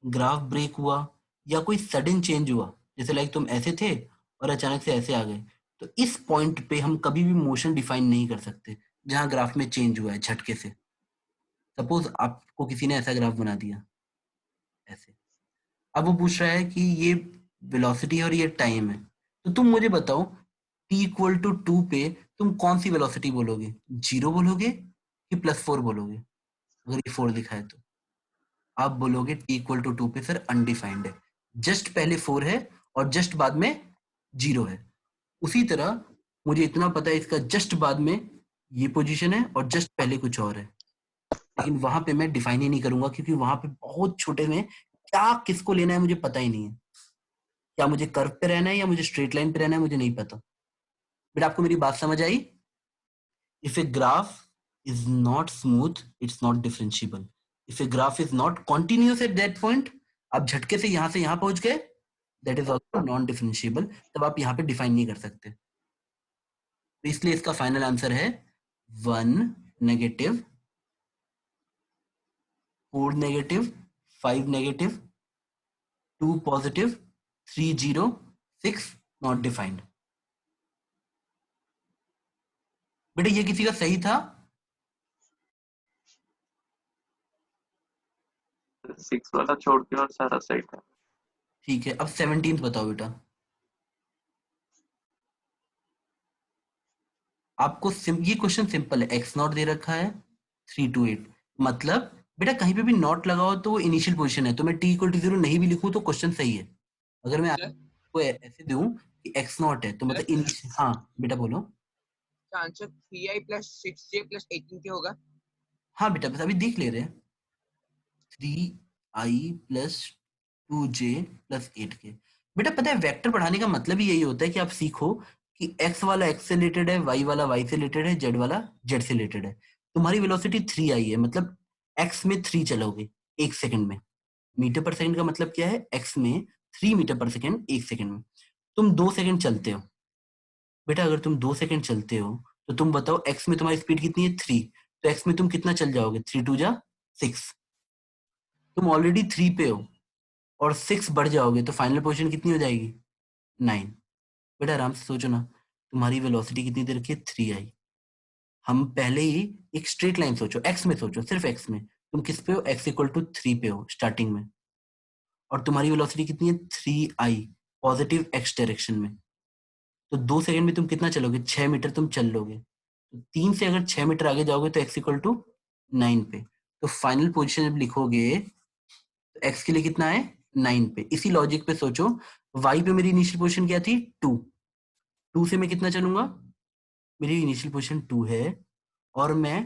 ग्राफ ब्रेक हुआ या कोई सडन चेंज हुआ, जैसे लाइक तुम ऐसे थे और अचानक से ऐसे आ गए, तो इस पॉइंट पे हम कभी भी मोशन डिफाइन नहीं कर सकते जहां ग्राफ में चेंज हुआ है झटके से। सपोज आपको किसी ने ऐसा ग्राफ बना दिया ऐसे, अब वो पूछ रहा है कि ये वेलोसिटी है और ये टाइम है, तो तुम मुझे बताओ t इक्वल टू 2 पे तुम कौन सी वेलोसिटी बोलोगे, 0 बोलोगे कि +4 बोलोगे? अगर ये 4 दिखा है तो आप बोलोगे t इक्वल टू 2 पे सर अनडिफाइंड है, जस्ट पहले 4 है और जस्ट बाद में 0 है। उसी तरह मुझे इतना पता है इसका जस्ट बाद में ये पोजीशन है और जस्ट पहले कुछ और है, लेकिन वहां पे मैं डिफाइन ही नहीं करूंगा क्योंकि वहां पे बहुत छोटे में क्या किसको लेना है मुझे पता ही नहीं है। क्या मुझे कर्व पे रहना है या मुझे स्ट्रेट लाइन पे रहना है मुझे नहीं पता। बेटा आपको मेरी बात समझ आई? If a graph is not smooth it's not differentiable. If a graph is not continuous at that point, आप झटके से यहां पहुंच गए, that is also non differentiable, तब आप यहाँ पे डिफाइन नहीं कर सकते। तो इसलिए इसका फाइनल आंसर है 1 negative, 4 negative, 5 negative, 2 positive, 3 0, 6 not defined. बेटा ये किसी का सही था? 6 वाला छोड़ के और सारा सही था। ठीक है, अब 17th बताओ बेटा। आपको ये क्वेश्चन सिंपल है, x नॉट दे रखा है 3 to 8, मतलब बेटा कहीं पे भी नॉट लगाओ तो वो इनिशियल पोजीशन है, तो मैं t इक्वल टू 0 नहीं भी लिखूं तो क्वेश्चन सही है। अगर मैं आपको ऐसे दूं कि x नॉट है तो मतलब इनिशियल, हाँ बेटा बोलो। आंसर 3i + 6j + 18k होगा। हाँ बेटा बस अभी देख ले रहे हैं, 3i + 2j + 8k। बेटा पता है वेक्टर पढ़ाने का मतलब ही यही होता है कि आप सीखो कि x वाला x से रिलेटेड है, y वाला y से रिलेटेड है, z वाला z से रिलेटेड है। तुम्हारी वेलोसिटी 3i है, मतलब x में 3 चलोगे 1 सेकंड में। मीटर पर सेकंड का मतलब क्या है, x में 3 मीटर पर सेकंड 1 सेकंड में। तुम 2 सेकंड चलते हो बेटा, अगर तुम 2 सेकंड चलते हो तो तुम बताओ x में तुम्हारी स्पीड कितनी है 3, तो x में तुम कितना चल जाओगे, 3 2 जा 6। तुम ऑलरेडी 3 पे हो और 6 बढ़ जाओगे तो फाइनल पोजीशन कितनी हो जाएगी 9। बेटा आराम से सोचो ना, तुम्हारी वेलोसिटी कितनी दे रखी है 3i। हम पहले ही एक स्ट्रेट लाइन सोचो, x में सोचो, सिर्फ x में। तुम किस पे हो, x इक्वल टू 3 पे हो स्टार्टिंग में, और तुम्हारी वेलोसिटी कितनी है 3i पॉजिटिव x डायरेक्शन में। तो 2 सेकंड में तुम कितना चलोगे, 6 मीटर तुम चल लोगे। तो 3 से अगर 6 मीटर आगे जाओगे तो x इक्वल टू 9 पे, तो फाइनल पोजीशन जब लिखोगे तो x के लिए कितना है 9 पे। इसी लॉजिक पे सोचो, y पे मेरी इनिशियल पोजीशन क्या थी 2 से मैं कितना चलूंगा, मेरी इनिशियल पोजीशन 2 है और मैं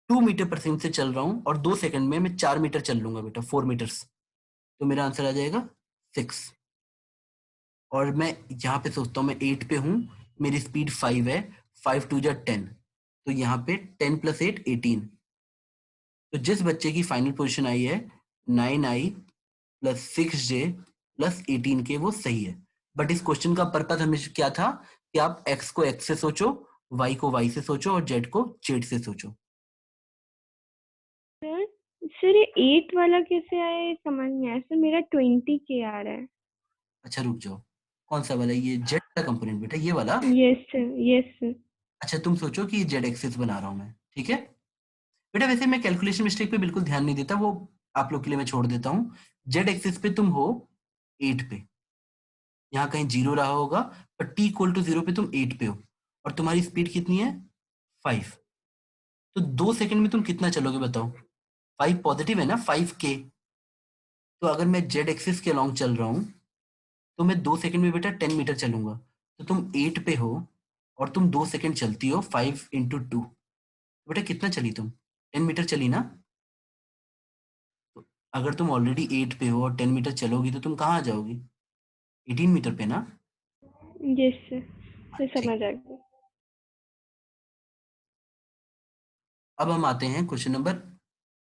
2 मीटर पर सेकंड से चल रहा हूं और 2 सेकंड में मैं 4 मीटर चल लूंगा बेटा, 4 मीटर्स। तो मेरा आंसर आ जाएगा 6। और मैं यहाँ पे सोचता हूँ मैं 8 पे हूँ, मेरी स्पीड 5 है, 5 2 जा 10, तो यहाँ पे 10 + 8 18। तो जिस बच्चे की फाइनल पोजीशन आई है 9i + 6j + 18k वो सही है। बट इस क्वेश्चन का पर्पस हमेशा क्या था कि आप x को x से सोचो, y को y से सोचो और z को z से सोचो। सर ये 8 वाला कैसे आया, ये समझ नहीं आया सर। मेरा 20 के आ रहा है। अच्छा रुक जाओ, कौन सा वाला, ये z का कंपोनेंट बेटा, ये वाला। Yes sir, yes sir. अच्छा तुम सोचो कि z एक्सिस बना रहा हूं मैं, ठीक है बेटा। वैसे मैं कैलकुलेशन मिस्टेक पे बिल्कुल ध्यान नहीं देता, वो आप लोग के लिए मैं छोड़ देता हूँ। z एक्सिस पे तुम हो 8 पे, यहाँ कहीं 0 रहा होगा, पर t = 0 पे तुम 8 पे हो और तुम्हारी स्पीड कितनी है 5। तो 2 सेकंड में तुम कितना चलोगे बताओ, 5 पॉजिटिव है ना, 5k। तो अगर मैं z एक्सिस के अलॉन्ग चल रहा हूँ तो मैं 2 सेकंड में बेटा 10 मीटर चलूंगा। तो तुम 8 पे हो और तुम 2 सेकंड चलती हो, 5 × 2, बेटा कितना चली तुम, 10 मीटर चली ना। तो अगर तुम ऑलरेडी 8 पे हो और 10 मीटर चलोगी तो तुम कहाँ आ जाओगी, 18 मीटर पे ना। यस सर, सर ठीक। समझ आ गया। अब हम आते हैं क्वेश्चन नंबर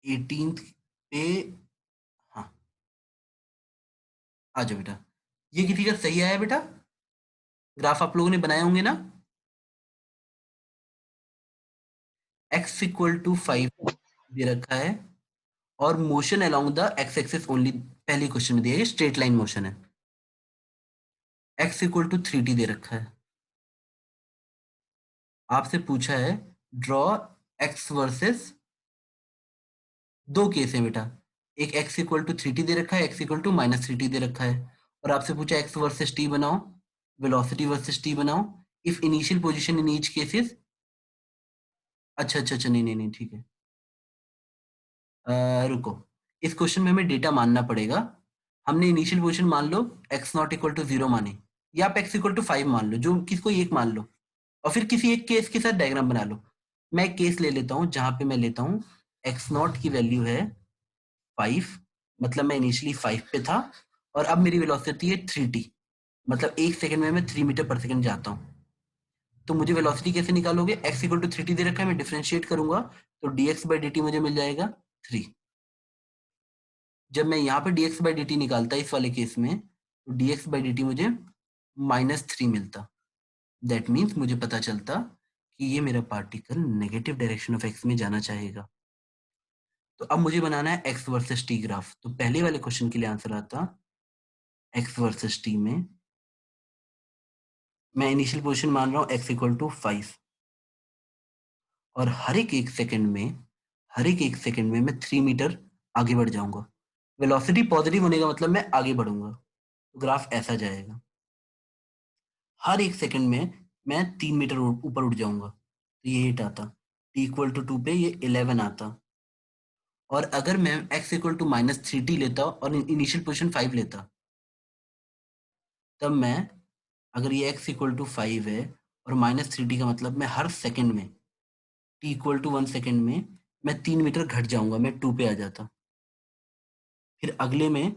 18 पे। हाँ आ जाओ बेटा, ये किसी का सही आया बेटा, ग्राफ आप लोगों ने बनाए होंगे ना। x = 5 दे रखा है और motion along the x axis only, पहले क्वेश्चन में दिया है स्ट्रेट लाइन मोशन है। x = 3t दे रखा है, आपसे पूछा है ड्रॉ x वर्सेस, दो केस है बेटा, एक x = 3t दे रखा है, x = -3t दे रखा है, और आपसे पूछा x वर्सेस t बनाओ, वेलोसिटी वर्सेस t बनाओ, if initial position in each cases. अच्छा अच्छा अच्छा, नहीं नहीं नहीं ठीक है, रुको, इस क्वेश्चन में हमें डेटा मानना पड़ेगा। हमने इनिशियल पोजीशन मान लो x0 = 0 माने, या आप x = 5 मान लो, जो किसको एक मान लो, और फिर किसी एक केस के साथ डायग्राम बना लो। मैं एक केस ले लेता हूँ जहां पे मैं लेता हूँ x0 की वैल्यू है 5, मतलब मैं इनिशियली 5 पे था और अब मेरी वेलोसिटी है 3t, मतलब 1 सेकंड में मैं 3 मीटर पर सेकंड जाता हूँ। तो मुझे वेलोसिटी कैसे निकालोगे, x = 3t दे रखा है, मैं डिफरेंशिएट करूंगा तो dx/dt मुझे मिल जाएगा 3। जब मैं यहाँ पे dx/dt निकालता इस वाले केस में, तो dx/dt मुझे -3 मिलता। दैट मीन्स मुझे पता चलता कि ये मेरा particle negative direction of x में जाना चाहेगा। तो अब मुझे बनाना है x वर्सेस t ग्राफ। तो पहले वाले क्वेश्चन के लिए आंसर आता x वर्सेस t में मैं इनिशियल पोजीशन मान रहा हूँ x = 5 और हर एक सेकंड में मैं 3 मीटर आगे बढ़ जाऊंगा। वेलोसिटी पॉजिटिव होने का मतलब मैं आगे बढ़ूंगा, तो ग्राफ ऐसा जाएगा। हर एक सेकंड में मैं 3 मीटर ऊपर उठ जाऊंगा, तो ये 8 आता, t = 2 पे ये 11 आता। और अगर मैं x = -3t लेता और इनिशियल पोजीशन 5 लेता, तब मैं, अगर ये x = 5 है और -3t का मतलब मैं हर सेकंड में t = 1 सेकंड में मैं 3 मीटर घट जाऊंगा, मैं 2 पे आ जाता। फिर अगले में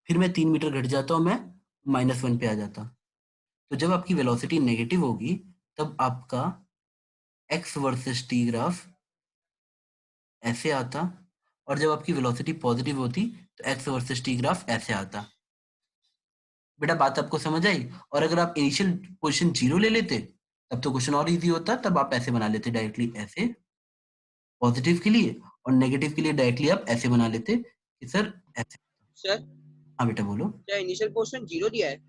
फिर मैं 3 मीटर घट जाता और मैं -1 पे आ जाता। तो जब आपकी वेलोसिटी नेगेटिव होगी तब आपका x वर्सेस t ग्राफ ऐसे आता, और जब आपकी वेलोसिटी पॉजिटिव होती तो x वर्सेस t ग्राफ ऐसे आता। बेटा बात आपको समझ आई। और अगर आप इनिशियल पोजीशन 0 ले लेते तब तो क्वेश्चन और इजी होता, तब आप ऐसे बना लेते डायरेक्टली, ऐसे पॉजिटिव के लिए, और नेगेटिव के लिए डायरेक्टली आप ऐसे बना लेते कि सर ऐसे। सर हाँ बेटा बोलो। क्या इनिशियल पोजीशन 0 दिया है?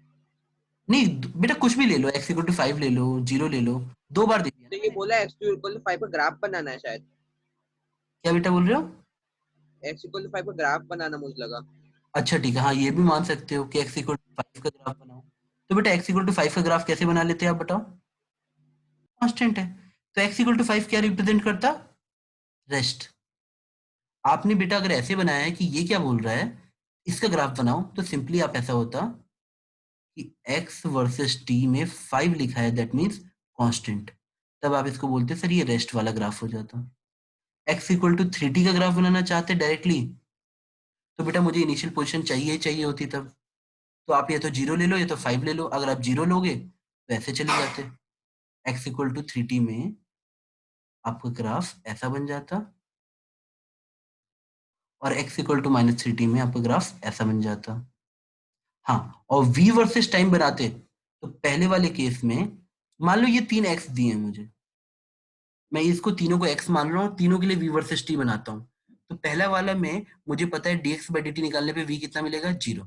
नहीं बेटा कुछ भी ले लो, x = 5 ले लो, 0 ले लो, 2 बार दे दिया तो ना ये मैंने। बोला x2 = 5 का ग्राफ बनाना है शायद। क्या बेटा बोल रहे हो? x = 5 का ग्राफ बनाना मुझे लगा। अच्छा ठीक है, हाँ ये भी मान सकते हो कि x = 5 का ग्राफ बनाओ। तो बेटा x = 5 का ग्राफ कैसे बना लेते हैं आप बताओ? कांस्टेंट है, तो x = 5 क्या रिप्रेजेंट करता, रेस्ट। आपने बेटा अगर ऐसे बनाया है कि ये क्या बोल रहा है, इसका ग्राफ बनाओ, तो सिंपली आप ऐसा होता कि x वर्सेस t में 5 लिखा है, दैट मीन्स कांस्टेंट, तब आप इसको बोलते सर ये रेस्ट वाला ग्राफ हो जाता। x इक्वल टू 3t का ग्राफ बनाना चाहते डायरेक्टली, तो बेटा मुझे इनिशियल पोजीशन चाहिए ही चाहिए होती तब, तो आप या तो 0 ले लो या तो 5 ले लो। अगर आप 0 लोगे तो ऐसे चले जाते, x इक्वल टू 3t में आपका ग्राफ ऐसा बन जाता, और x equal to minus 3t में आपका ग्राफ ऐसा बन जाता। हाँ, और v वर्सेस टाइम बनाते तो पहले वाले केस में मान लो ये 3 x दिए हैं मुझे, मैं इसको तीनों को x मान रहा हूँ, तीनों के लिए v वर्सेस t बनाता हूँ। तो पहला वाला में मुझे पता है dx by dt निकालने पे v कितना मिलेगा, 0।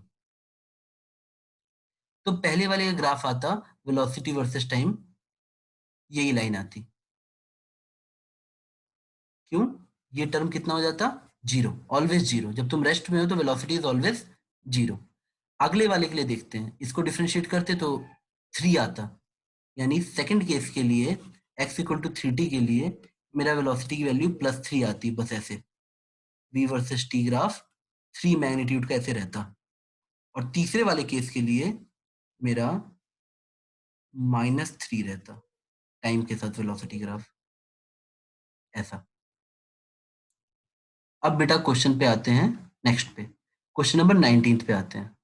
तो पहले वाले का ग्राफ आता वेलोसिटी वर्सेस टाइम, यही लाइन आती। क्यों? ये टर्म कितना हो जाता, 0, ऑलवेज 0। जब तुम रेस्ट में हो तो वेलोसिटी इज ऑलवेज 0। अगले वाले के लिए देखते हैं, इसको डिफरेंशिएट करते तो 3 आता, यानी सेकंड केस के लिए x इक्वल टू 3t के लिए मेरा वेलोसिटी की वैल्यू +3 आती, बस ऐसे v versus t graph 3 magnitude का ऐसे रहता। और तीसरे वाले केस के लिए मेरा -3 रहता टाइम के साथ वेलोसिटी ग्राफ ऐसा। अब बेटा क्वेश्चन पे आते हैं, नेक्स्ट पे क्वेश्चन नंबर 19 पे आते हैं।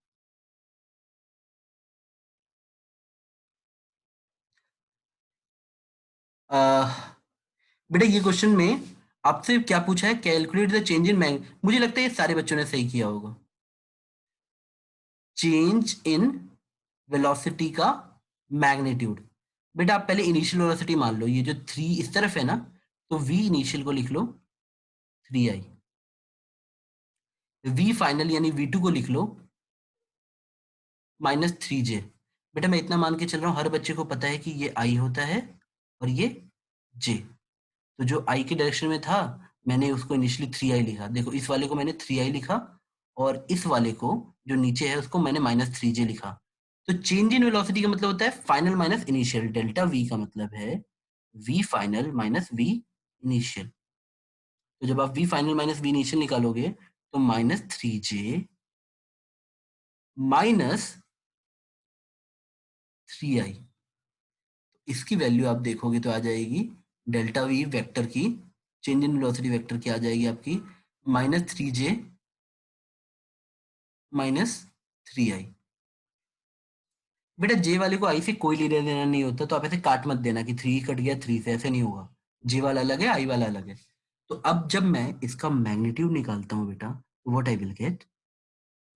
बेटा ये क्वेश्चन में आपसे क्या पूछा है, calculate the change in mag, मुझे लगता है ये सारे बच्चों ने सही किया होगा। चेंज इन वेलोसिटी का मैग्नीट्यूड, बेटा आप पहले इनिशियल वेलोसिटी मान लो, ये जो 3 इस तरफ है ना, तो v इनिशियल को लिख लो 3i, v फाइनल यानी v2 को लिख लो -3j। बेटा मैं इतना मान के चल रहा हूँ, हर बच्चे को पता है कि ये i होता है और ये j, तो जो i के डायरेक्शन में था मैंने उसको इनिशियली 3i लिखा। देखो इस वाले को मैंने 3i लिखा और इस वाले को जो नीचे है उसको मैंने -3j लिखा। तो चेंज इन वेलोसिटी का मतलब होता है final minus initial, delta v का मतलब है v final minus v initial. तो जब आप v final minus v initial निकालोगे तो -3j -3i, इसकी वैल्यू आप देखोगे तो आ जाएगी डेल्टा v वेक्टर की, चेंज इन वेलोसिटी वेक्टर की आ जाएगी आपकी -3j -3i। बेटा जे वाले को आई से कोई लेना देना नहीं होता, तो आप ऐसे काट मत देना कि 3 कट गया 3 से, ऐसे नहीं होगा। जे वाला अलग है, आई वाला अलग है। तो अब जब मैं इसका मैग्नीट्यूड निकालता हूँ बेटा, व्हाट आई विल गेट,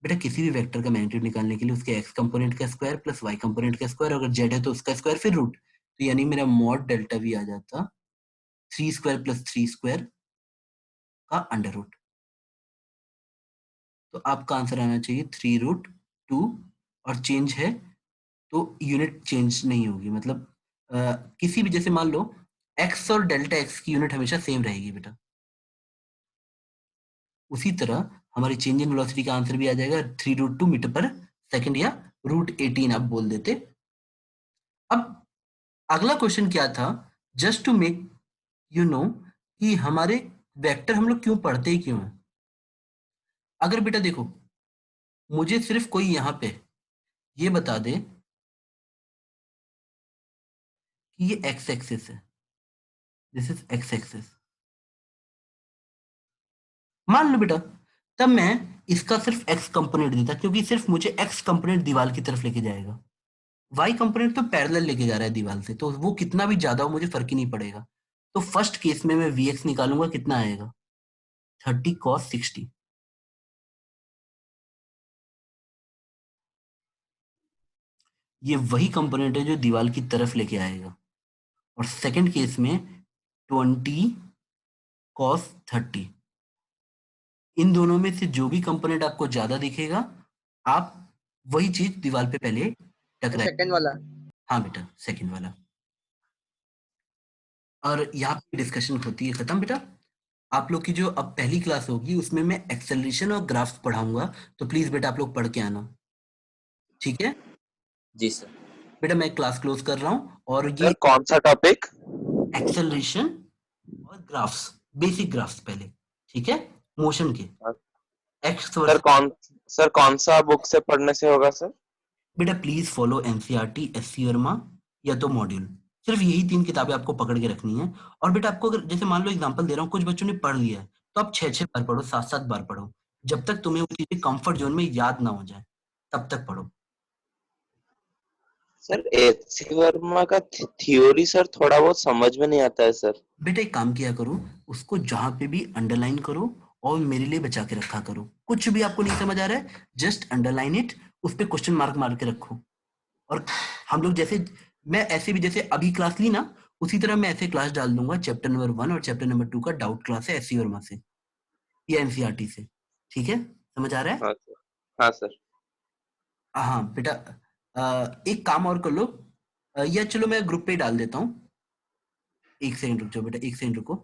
बेटा किसी भी वेक्टर का मैग्नीट्यूड निकालने के लिए उसके एक्स कंपोनेंट का स्क्वायर प्लस वाई कंपोनेंट का स्क्वायर, अगर जेड है तो उसका स्क्वायर फिर रूट, तो यानी मेरा मॉड डेल्टा वी आ जाता 3² + 3² का अंडर रूट। तो आपका आंसर आना चाहिए 3√2, और चेंज है तो यूनिट चेंज नहीं होगी, मतलब किसी भी, जैसे मान लो x और डेल्टा x की यूनिट हमेशा सेम रहेगी बेटा, उसी तरह हमारी चेंज इन वेलोसिटी का आंसर भी आ जाएगा 3√2 मीटर पर सेकंड या √18 आप बोल देते। अब अगला क्वेश्चन क्या था, just to make you know कि हमारे वेक्टर हम लोग क्यों पढ़ते ही क्यों है। अगर बेटा देखो मुझे सिर्फ कोई यहाँ पे ये बता दे कि ये x एक्सिस है, दिस इज x एक्सिस, मान लो बेटा, तब मैं इसका सिर्फ x कंपोनेंट देता, क्योंकि सिर्फ मुझे x कंपोनेंट दीवार की तरफ लेके जाएगा, y कंपोनेंट तो पैरेलल लेके जा रहा है दीवार से, तो वो कितना भी ज्यादा हो मुझे फर्क ही नहीं पड़ेगा। तो फर्स्ट केस में मैं vx निकालूंगा, कितना आएगा 30 cos 60। ये वही कंपोनेंट है जो दीवार की तरफ लेके आएगा। और सेकंड केस में 20 cos 30, इन दोनों में से जो भी कंपोनेंट आपको ज्यादा दिखेगा आप वही चीज दीवार पे पहले टकराए। सेकंड वाला। हाँ बेटा सेकंड वाला। और यहाँ पे डिस्कशन होती है खत्म बेटा। आप लोग की जो अब पहली क्लास होगी उसमें मैं एक्सेलरेशन और ग्राफ्स पढ़ाऊंगा, तो प्लीज बेटा आप लोग पढ़ के आना, ठीक है? जी सर। बेटा मैं क्लास क्लोज कर रहा हूँ। और ये सर कौन सा टॉपिक? एक्सेलरेशन और ग्राफ्स, बेसिक ग्राफ्स पहले, ठीक है? मोशन के एक्स सर कौन सा बुक से पढ़ने से होगा सर? बेटा please follow NCERT, SC Verma या तो मॉड्यूल। सिर्फ यही 3 किताबें आपको पकड़ के रखनी है। और बेटा आपको अगर जैसे मान लो एग्जांपल दे रहा हूँ, कुछ बच्चों ने पढ़ लिया है तो आप 6-6 बार पढ़ो, 7-7 बार पढ़ो, जब तक तुम्हें वो चीजें कंफर्ट जोन में याद ना हो जाए तब तक पढ़ो। सर एचसी वर्मा का थ्योरी सर थोड़ा बहुत समझ में नहीं आता है सर। बेटा एक काम किया करो, उसको जहां पे भी अंडरलाइन करो और मेरे लिए बचा के रखा करो। कुछ भी आपको नहीं समझ आ रहा है जस्ट अंडरलाइन इट, उस पे क्वेश्चन मार्क मार के रखो। और हम लोग जैसे मैं ऐसे भी जैसे अभी क्लास ली ना, उसी तरह मैं ऐसे क्लास डाल दूंगा। चैप्टर नंबर 1 और चैप्टर नंबर 2 का डाउट क्लास है एससी वर्मा से या एनसीईआरटी से। ठीक है, समझ आ रहा है? हाँ सर। हाँ सर। हाँ बेटा, एक काम और कर लो, या चलो मैं ग्रुप पे ही डाल देता हूँ। एक सेकंड रुक जाओ बेटा, एक सेकंड रुको।